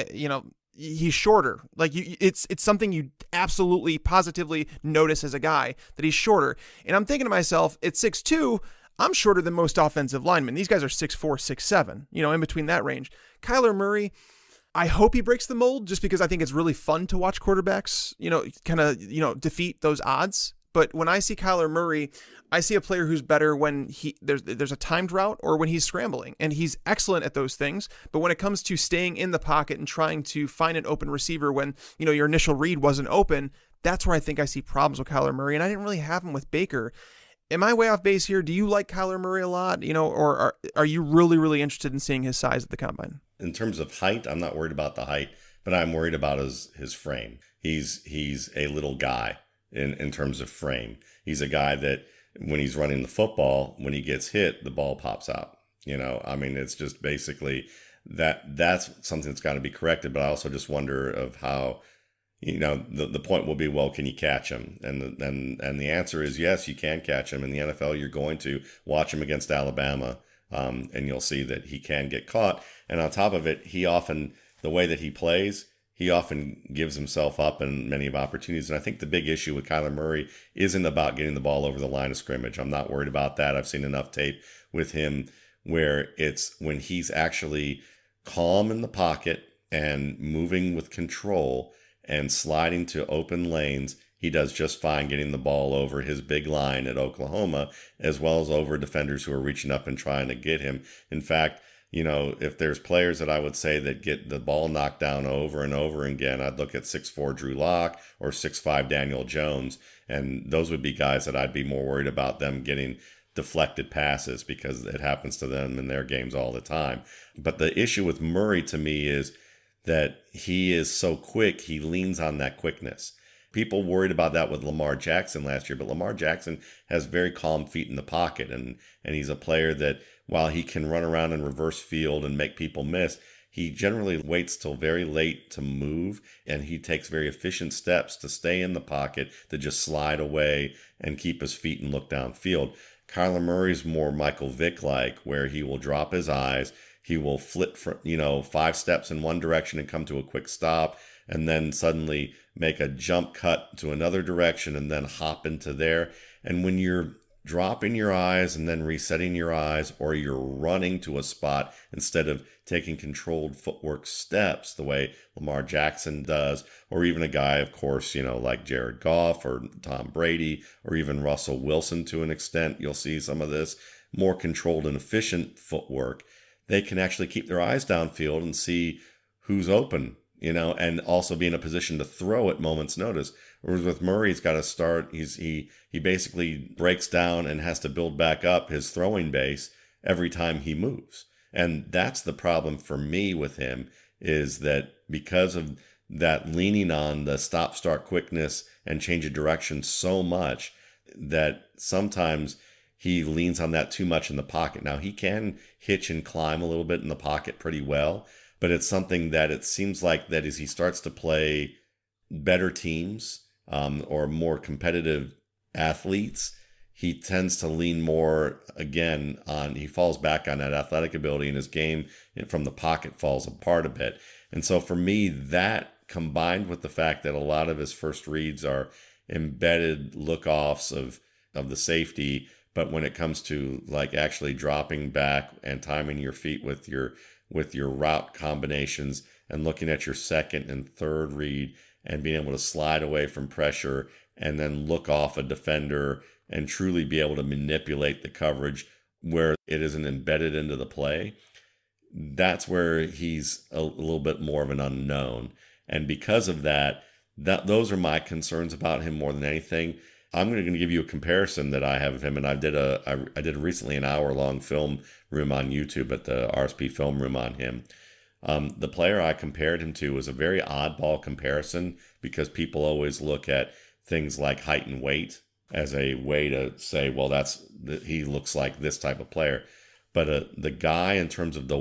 he's shorter. It's something you absolutely, positively notice as a guy that he's shorter. And I'm thinking to myself, at 6'2", I'm shorter than most offensive linemen. These guys are 6'4", 6'7", in between that range. Kyler Murray, I hope he breaks the mold just because I think it's really fun to watch quarterbacks, defeat those odds. But when I see Kyler Murray, I see a player who's better when there's a timed route or when he's scrambling, and he's excellent at those things. But when it comes to staying in the pocket and trying to find an open receiver when, your initial read wasn't open, that's where I think I see problems with Kyler Murray. And I didn't really have him with Baker. Am I way off base here? Do you like Kyler Murray a lot? Or are you really, really interested in seeing his size at the combine? In terms of height, I'm not worried about the height, but I'm worried about his frame. He's a little guy in terms of frame. He's a guy that when he's running the football, when he gets hit, the ball pops out. It's just basically that's something that's got to be corrected. But I also just wonder of how, the point will be, well, can you catch him? And the answer is yes, you can catch him. In the NFL, you're going to watch him against Alabama. and you'll see that he can get caught. And on top of it, the way that he plays, he often gives himself up in many of opportunities. And I think the big issue with Kyler Murray isn't about getting the ball over the line of scrimmage. I'm not worried about that. I've seen enough tape with him where it's when he's actually calm in the pocket and moving with control and sliding to open lanes, he does just fine getting the ball over his big line at Oklahoma, as well as over defenders who are reaching up and trying to get him. In fact, if there's players that I would say that get the ball knocked down over and over again, I'd look at 6'4" Drew Lock or 6'5" Daniel Jones. And those would be guys that I'd be more worried about them getting deflected passes, because it happens to them in their games all the time. But the issue with Murray to me is that he is so quick, he leans on that quickness. People worried about that with Lamar Jackson last year, but Lamar Jackson has very calm feet in the pocket, and he's a player that, while he can run around in reverse field and make people miss, he generally waits till very late to move, and he takes very efficient steps to stay in the pocket, to just slide away and keep his feet and look downfield. Kyler Murray's more Michael Vick-like, where he will drop his eyes, he will flip for 5 steps in one direction and come to a quick stop, and then suddenly make a jump cut to another direction and then hop into there. And when you're dropping your eyes and then resetting your eyes, or you're running to a spot instead of taking controlled footwork steps the way Lamar Jackson does, or even a guy, of course, like Jared Goff or Tom Brady, or even Russell Wilson to an extent, you'll see some of this more controlled and efficient footwork. They can actually keep their eyes downfield and see who's open, and also be in a position to throw at moment's notice. Whereas with Murray, he's got to start. He basically breaks down and has to build back up his throwing base every time he moves. And that's the problem for me with him, is that because of that leaning on the stop-start quickness and change of direction so much, that sometimes he leans on that too much in the pocket. Now, he can hitch and climb a little bit in the pocket pretty well, but it's something that it seems like that as he starts to play better teams or more competitive athletes, he tends to lean more, again, he falls back on that athletic ability, and his game from the pocket falls apart a bit. And so for me, that combined with the fact that a lot of his first reads are embedded look-offs of the safety, but when it comes to like actually dropping back and timing your feet with your route combinations and looking at your second and third read and being able to slide away from pressure and then look off a defender and truly be able to manipulate the coverage where it isn't embedded into the play, that's where he's a little bit more of an unknown. And because of that, those are my concerns about him more than anything. I'm going to give you a comparison that I have of him, and I did recently an hour-long film room on YouTube at the RSP Film Room on him. The player I compared him to was a very oddball comparison, because people always look at things like height and weight as a way to say, well, he looks like this type of player. But the guy, in terms of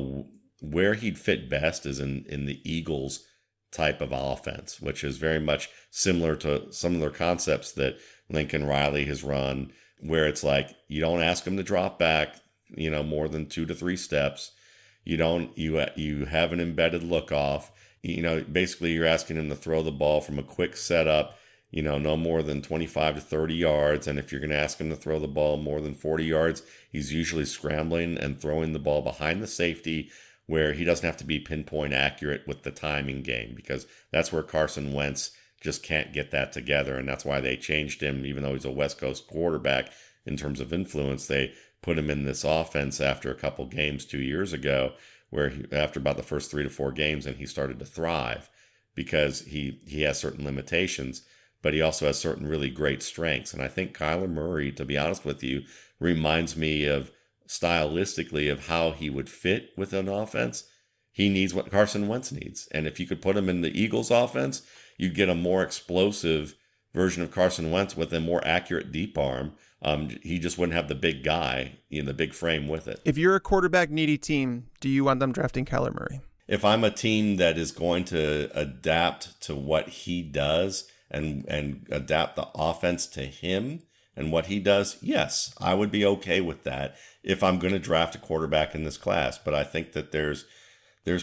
where he'd fit best, is in the Eagles type of offense, which is very much similar to some of their concepts that Lincoln Riley has run, where it's like you don't ask him to drop back, more than 2 to 3 steps. You have an embedded look off. Basically you're asking him to throw the ball from a quick setup, no more than 25 to 30 yards. And if you're going to ask him to throw the ball more than 40 yards, he's usually scrambling and throwing the ball behind the safety, where he doesn't have to be pinpoint accurate with the timing game, because that's where Carson Wentz just can't get that together. And that's why they changed him, even though he's a West Coast quarterback in terms of influence. They put him in this offense after a couple games 2 years ago, where after about the first 3 to 4 games, and he started to thrive because he has certain limitations, but he also has certain really great strengths. And I think Kyler Murray, to be honest with you, reminds me of stylistically of how he would fit with an offense. He needs what Carson Wentz needs. And if you could put him in the Eagles offense, you'd get a more explosive version of Carson Wentz with a more accurate deep arm. He just wouldn't have the big guy, the big frame with it. If you're a quarterback needy team, do you want them drafting Kyler Murray? If I'm a team that is going to adapt to what he does and adapt the offense to him and what he does, yes, I would be okay with that if I'm going to draft a quarterback in this class. But I think that there's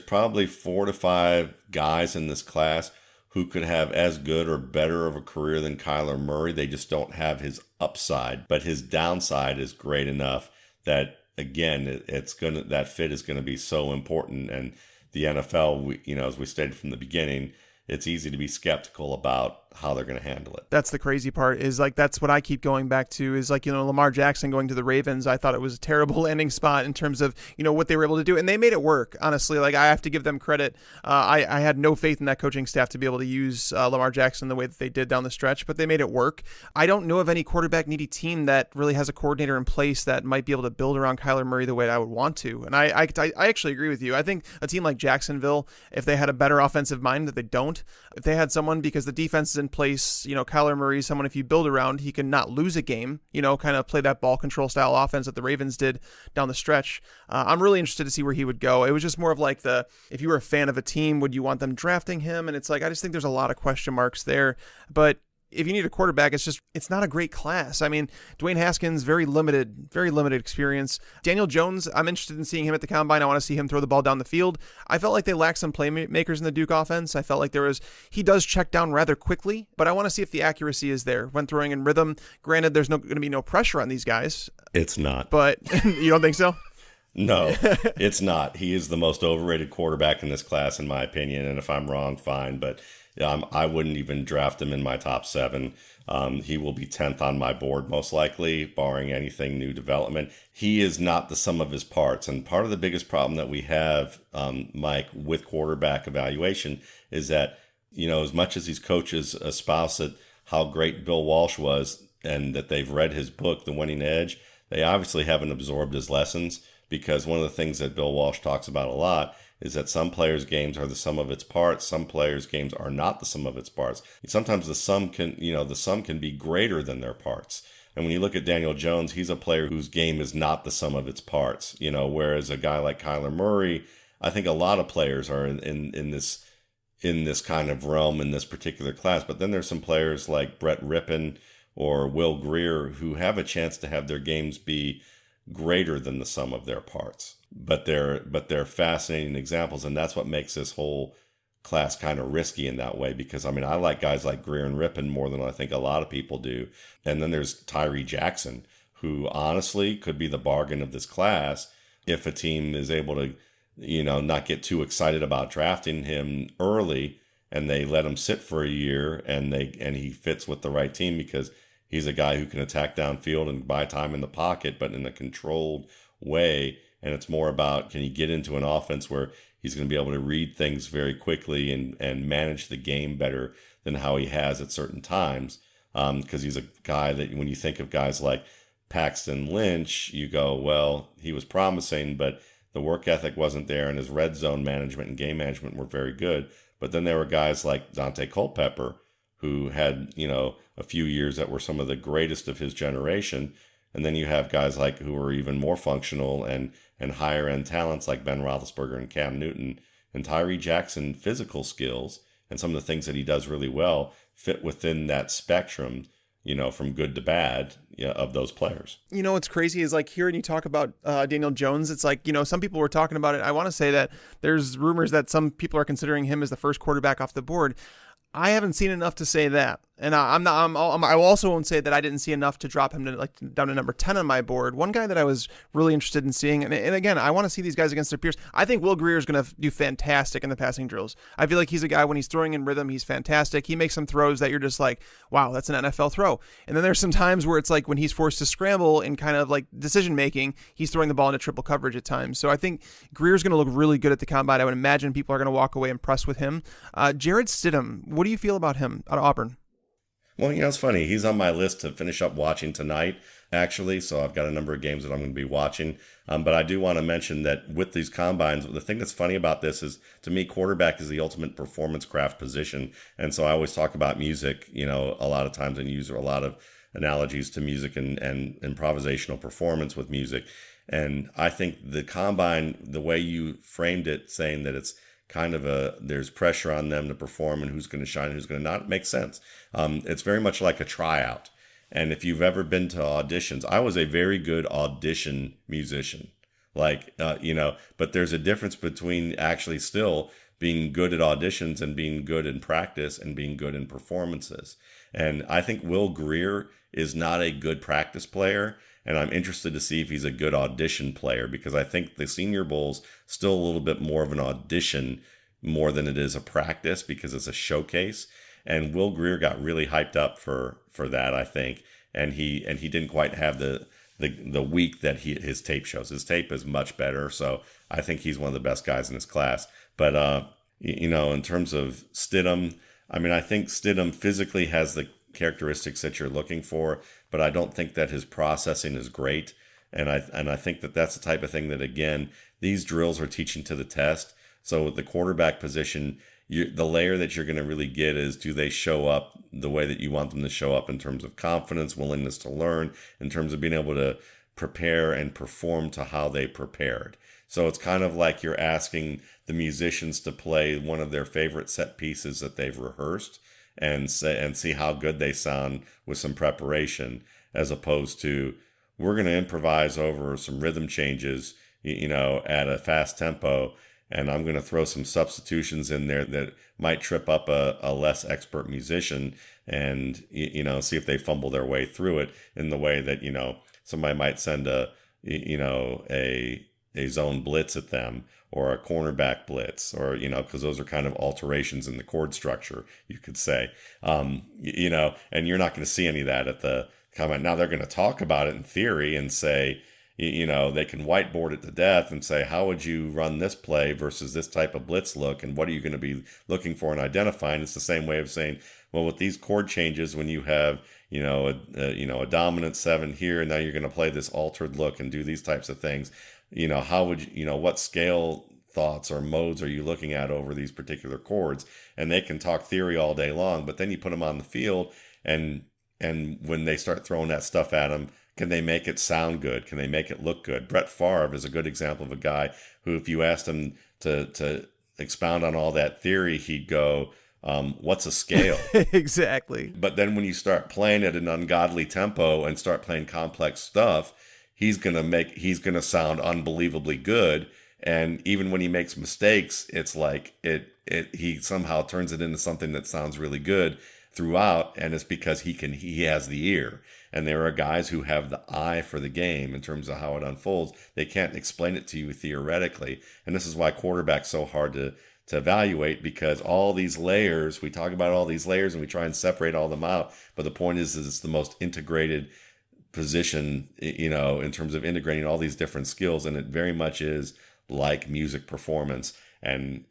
probably 4 to 5 guys in this class who could have as good or better of a career than Kyler Murray. They just don't have his upside, but his downside is great enough that, again, that fit is gonna be so important. And the NFL, as we stated from the beginning, it's easy to be skeptical about how they're going to handle it. That's the crazy part, is like, that's what I keep going back to, is like, Lamar Jackson going to the Ravens. I thought it was a terrible landing spot in terms of, what they were able to do. And they made it work, honestly. Like, I have to give them credit. I had no faith in that coaching staff to be able to use Lamar Jackson the way that they did down the stretch, but they made it work. I don't know of any quarterback needy team that really has a coordinator in place that might be able to build around Kyler Murray the way I would want to. And I actually agree with you. I think a team like Jacksonville, if they had a better offensive mind, that they don't, if they had someone, because the defense is in place, Kyler Murray, someone if you build around, he can not lose a game, kind of play that ball control style offense that the Ravens did down the stretch. I'm really interested to see where he would go. It was just more of like if you were a fan of a team, would you want them drafting him? And it's like, I just think there's a lot of question marks there. But if you need a quarterback, it's not a great class. I mean, Dwayne Haskins, very limited experience. Daniel Jones, I'm interested in seeing him at the combine. I want to see him throw the ball down the field. I felt like they lacked some playmakers in the Duke offense. I felt like he does check down rather quickly, but I want to see if the accuracy is there when throwing in rhythm. Granted, there's going to be no pressure on these guys. It's not. But you don't think so? No, it's not. He is the most overrated quarterback in this class, in my opinion. And if I'm wrong, fine. But I wouldn't even draft him in my top 7. He will be 10th on my board, most likely, barring anything new development. He is not the sum of his parts. And part of the biggest problem that we have, Mike, with quarterback evaluation is that, as much as these coaches espouse how great Bill Walsh was and that they've read his book, The Winning Edge, they obviously haven't absorbed his lessons, because one of the things that Bill Walsh talks about a lot is that some players' games are the sum of its parts. Some players' games are not the sum of its parts. Sometimes the sum can be greater than their parts. And when you look at Daniel Jones, he's a player whose game is not the sum of its parts. Whereas a guy like Kyler Murray, I think a lot of players are in this kind of realm in this particular class. But then there's some players like Brett Rippon or Will Grier who have a chance to have their games be greater than the sum of their parts, but they're fascinating examples, and that's what makes this whole class kind of risky in that way. Because I like guys like Grier and Rippon more than I think a lot of people do, and then there's Tyree Jackson, who honestly could be the bargain of this class if a team is able to, not get too excited about drafting him early, and they let him sit for a year, and he fits with the right team, because he's a guy who can attack downfield and buy time in the pocket, but in a controlled way. And it's more about, can he get into an offense where he's going to be able to read things very quickly and manage the game better than how he has at certain times. Because he's a guy that, when you think of guys like Paxton Lynch, you go, well, he was promising, but the work ethic wasn't there, and his red zone management and game management were very good. But then there were guys like Dante Culpepper, who had, a few years that were some of the greatest of his generation. And then you have guys who are even more functional and higher end talents like Ben Roethlisberger and Cam Newton. And Tyree Jackson, physical skills and some of the things that he does really well fit within that spectrum, from good to bad, of those players. What's crazy is hearing you talk about Daniel Jones. It's some people were talking about it. I want to say that there's rumors that some people are considering him as the first quarterback off the board. I haven't seen enough to say that. And I also won't say that I didn't see enough to drop him to down to number 10 on my board. One guy that I was really interested in seeing, and again, I want to see these guys against their peers. I think Will Grier is going to do fantastic in the passing drills. I feel like he's a guy, when he's throwing in rhythm, he's fantastic. He makes some throws that you're just like, wow, that's an NFL throw. And then there's some times where it's when he's forced to scramble in kind of decision making, he's throwing the ball into triple coverage at times. So I think Greer's going to look really good at the combine. I would imagine people are going to walk away impressed with him. Jarrett Stidham, what do you feel about him out of Auburn? Well, it's funny. He's on my list to finish up watching tonight, actually. So I've got a number of games that I'm going to be watching. But I do want to mention that with these combines, the thing that's funny about this is, to me, quarterback is the ultimate performance craft position. And so I always talk about music, a lot of times, and use a lot of analogies to music and improvisational performance with music. And I think the combine, the way you framed it, saying that it's kind of there's pressure on them to perform and who's going to shine and who's going to not, make sense. It's very much like a tryout. And if you've ever been to auditions, I was a very good audition musician. But there's a difference between actually still being good at auditions and being good in practice and being good in performances. And I think Will Greer is not a good practice player. And I'm interested to see if he's a good audition player, because I think the Senior Bowl's still a little bit more of an audition more than it is a practice, because it's a showcase. And Will Greer got really hyped up for that, I think. And he didn't quite have the week that his tape shows. His tape is much better. So I think he's one of the best guys in his class. But, in terms of Stidham, I mean, I think Stidham physically has the characteristics that you're looking for, but I don't think that his processing is great. And I think that that's the type of thing that, again, these drills are teaching to the test. So with the quarterback position, the layer that you're going to really get is, do they show up the way that you want them to show up in terms of confidence, willingness to learn, in terms of being able to prepare and perform to how they prepared. So it's kind of like you're asking the musicians to play one of their favorite set pieces that they've rehearsed and see how good they sound with some preparation, as opposed to, we're going to improvise over some rhythm changes, at a fast tempo, and I'm going to throw some substitutions in there that might trip up a less expert musician, and see if they fumble their way through it in the way that somebody might send a zone blitz at them, or a cornerback blitz, or because those are kind of alterations in the chord structure, you could say, and you're not going to see any of that at the comment. Now they're going to talk about it in theory and say, they can whiteboard it to death and say, how would you run this play versus this type of blitz look, and what are you going to be looking for and identifying? It's the same way of saying, well, with these chord changes, when you have a dominant 7 here, and now you're going to play this altered look and do these types of things, how would what scale thoughts or modes are you looking at over these particular chords? And they can talk theory all day long, but then you put them on the field, and when they start throwing that stuff at them, can they make it sound good? Can they make it look good? Brett Favre is a good example of a guy who, if you asked him to expound on all that theory, he'd go, what's a scale? Exactly. But then when you start playing at an ungodly tempo and start playing complex stuff, he's going to sound unbelievably good. And even when he makes mistakes, it's like he somehow turns it into something that sounds really good throughout. And it's because he has the ear. And there are guys who have the eye for the game in terms of how it unfolds. They can't explain it to you theoretically. And this is why quarterback's so hard to evaluate, because all these layers, we talk about all these layers and we try and separate all them out. But the point is it's the most integrated position, in terms of integrating all these different skills. And it very much is like music performance. And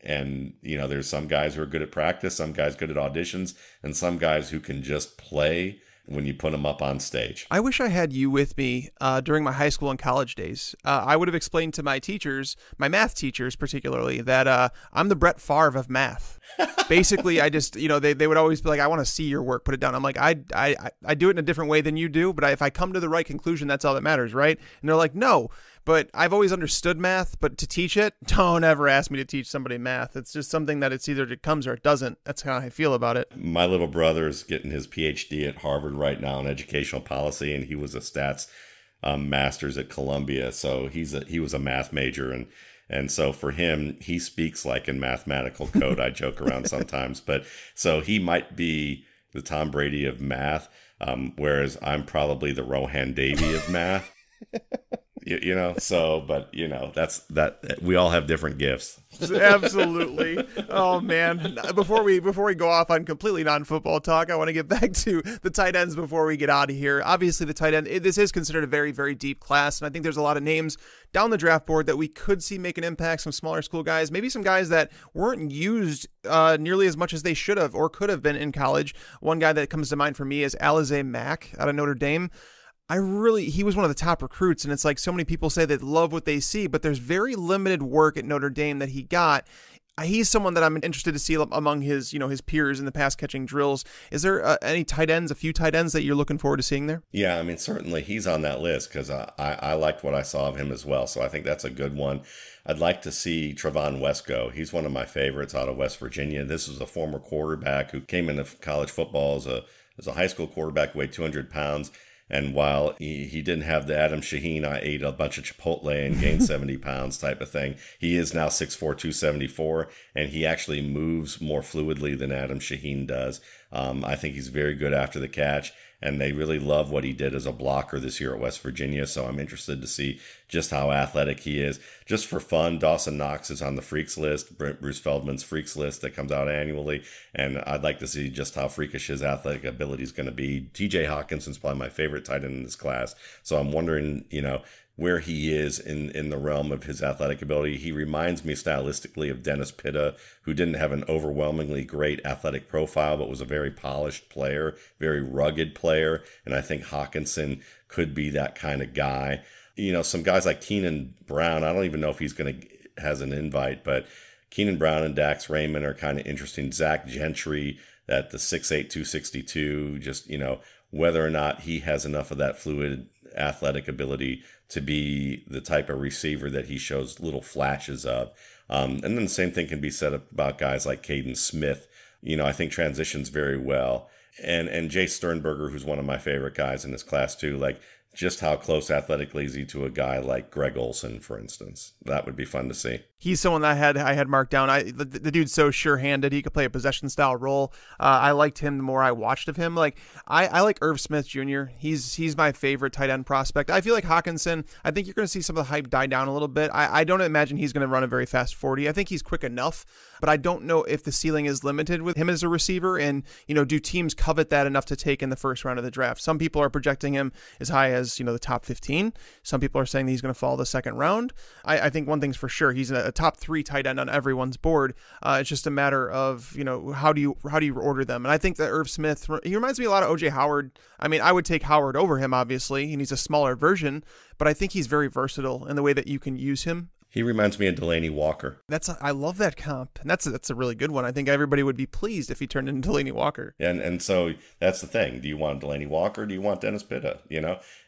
there's some guys who are good at practice, some guys good at auditions, and some guys who can just play when you put them up on stage. I wish I had you with me during my high school and college days. I would have explained to my teachers, my math teachers particularly, that I'm the Brett Favre of math. Basically, I just, they would always be like, I want to see your work, put it down. I'm like, I do it in a different way than you do, but if I come to the right conclusion, that's all that matters, right? And they're like, no, but I've always understood math, but to teach it, don't ever ask me to teach somebody math. It's just something that it's either it comes or it doesn't. That's how I feel about it. My little brother's getting his PhD at Harvard right now in educational policy, and he was a stats master's at Columbia. So he was a math major, and so for him, he speaks like in mathematical code. I joke around sometimes, but so he might be the Tom Brady of math, whereas I'm probably the Rohan Davey of math. That's that. We all have different gifts. Absolutely. Oh man. Before we go off on completely non-football talk, I want to get back to the tight ends before we get out of here. Obviously, the tight end, this is considered a very, very deep class, and I think there's a lot of names down the draft board that we could see make an impact. Some smaller school guys, maybe some guys that weren't used nearly as much as they should have or could have been in college. One guy that comes to mind for me is Alize Mack out of Notre Dame. He was one of the top recruits, and it's like so many people say they love what they see, but there's very limited work at Notre Dame that he got. He's someone that I'm interested to see among his peers in the pass catching drills. Is there a few tight ends that you're looking forward to seeing there? Yeah, I mean, certainly he's on that list because I liked what I saw of him as well. So I think that's a good one. I'd like to see Trevon Wesco. He's one of my favorites out of West Virginia. This is a former quarterback who came into college football as a as a high school quarterback, weighed 200 pounds. And while he didn't have the Adam Shaheen, I ate a bunch of Chipotle and gained 70 pounds type of thing, he is now 6'4", 274, and he actually moves more fluidly than Adam Shaheen does. I think he's very good after the catch, and they really love what he did as a blocker this year at West Virginia, so I'm interested to see just how athletic he is. Just for fun, Dawson Knox is on the Freaks list, Bruce Feldman's Freaks list that comes out annually, and I'd like to see just how freakish his athletic ability is going to be. TJ Hawkinson's probably my favorite tight end in this class, so I'm wondering, where he is in the realm of his athletic ability. He reminds me stylistically of Dennis Pitta, who didn't have an overwhelmingly great athletic profile, but was a very polished player, very rugged player, and I think Hawkinson could be that kind of guy. Some guys like Keenan Brown, I don't even know if he's has an invite, but Keenan Brown and Dax Raymond are kind of interesting. Zach Gentry at the 6'8", 262, just, whether or not he has enough of that fluid athletic ability to be the type of receiver that he shows little flashes of. And then the same thing can be said about guys like Caden Smith. I think transitions very well. And Jay Sternberger, who's one of my favorite guys in this class too, like just how close athletically is he to a guy like Greg Olson, for instance. That would be fun to see. He's someone that I had marked down. The dude's so sure-handed. He could play a possession-style role. I liked him the more I watched of him. I like Irv Smith Jr. He's my favorite tight end prospect. I feel like Hawkinson, I think you're going to see some of the hype die down a little bit. I don't imagine he's going to run a very fast 40. I think he's quick enough, but I don't know if the ceiling is limited with him as a receiver. And, do teams covet that enough to take in the first round of the draft? Some people are projecting him as high as, the top 15. Some people are saying that he's going to fall the second round. I think one thing's for sure. He's a top 3 tight end on everyone's board. It's just a matter of, how do you order them? And I think that Irv Smith, he reminds me a lot of OJ Howard. I mean, I would take Howard over him, obviously, and he's a smaller version, but I think he's very versatile in the way that you can use him. He reminds me of Delaney Walker. I love that comp. And that's a really good one. I think everybody would be pleased if he turned into Delaney Walker. And so that's the thing. Do you want Delaney Walker or do you want Dennis Pitta?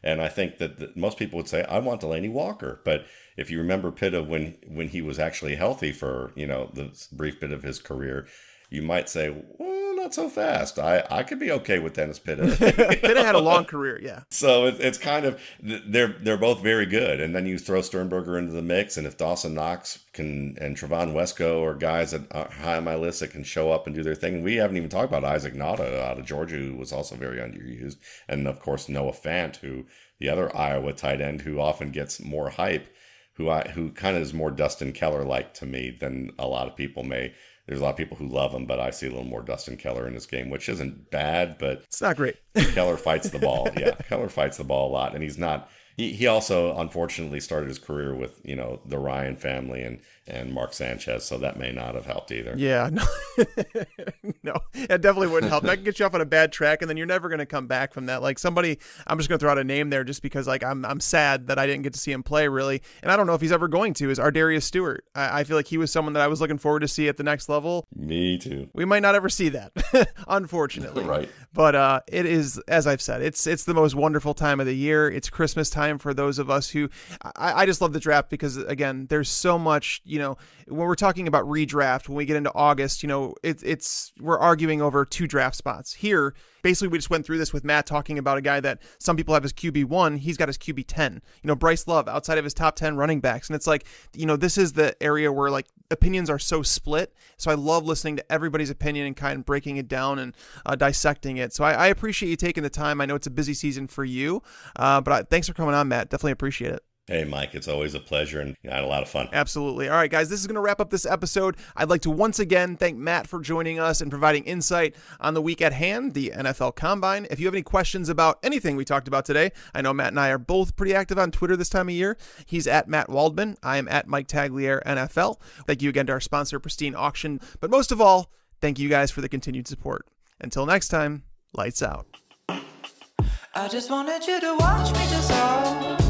And I think that most people would say, I want Delaney Walker. But if you remember Pitta when he was actually healthy for, the brief bit of his career, you might say, well, not so fast. I could be okay with Dennis Pitta. Pitta had a long career, yeah. So it's kind of, they're both very good. And then you throw Sternberger into the mix, and if Dawson Knox and Trevon Wesco are guys that are high on my list that can show up and do their thing. We haven't even talked about Isaac Nada out of Georgia, who was also very underused. And of course, Noah Fant, who the other Iowa tight end who often gets more hype, who kind of is more Dustin Keller-like to me than a lot of people may. There's a lot of people who love him, but I see a little more Dustin Keller in this game, which isn't bad, but it's not great. Keller fights the ball. Yeah, Keller fights the ball a lot, and he's not. He also unfortunately started his career with the Ryan family and Mark Sanchez, so that may not have helped either. Yeah, no, no, it definitely wouldn't help. That can get you off on a bad track, and then you're never going to come back from that. Like somebody, I'm just going to throw out a name there just because I'm sad that I didn't get to see him play really, and I don't know if he's ever going to. Is Ardarius Stewart? I feel like he was someone that I was looking forward to see at the next level. Me too. We might not ever see that, unfortunately. Right. But it is, as I've said, it's the most wonderful time of the year. It's Christmas time for those of us who I just love the draft because again, there's so much, when we're talking about redraft, when we get into August, we're arguing over 2 draft spots. Here, basically we just went through this with Matt talking about a guy that some people have as QB1, he's got his QB10. Bryce Love outside of his top 10 running backs. And it's like, this is the area where like opinions are so split. So I love listening to everybody's opinion and kind of breaking it down and dissecting it. So I appreciate you taking the time. I know it's a busy season for you, but thanks for coming on, Matt. Definitely appreciate it. Hey, Mike, it's always a pleasure, and I had a lot of fun. Absolutely. All right, guys, this is going to wrap up this episode. I'd like to once again thank Matt for joining us and providing insight on the week at hand, the NFL Combine. If you have any questions about anything we talked about today, I know Matt and I are both pretty active on Twitter this time of year. He's at Matt Waldman. I am at Mike Tagliere NFL. Thank you again to our sponsor, Pristine Auction. But most of all, thank you guys for the continued support. Until next time, lights out. I just wanted you to watch me dissolve.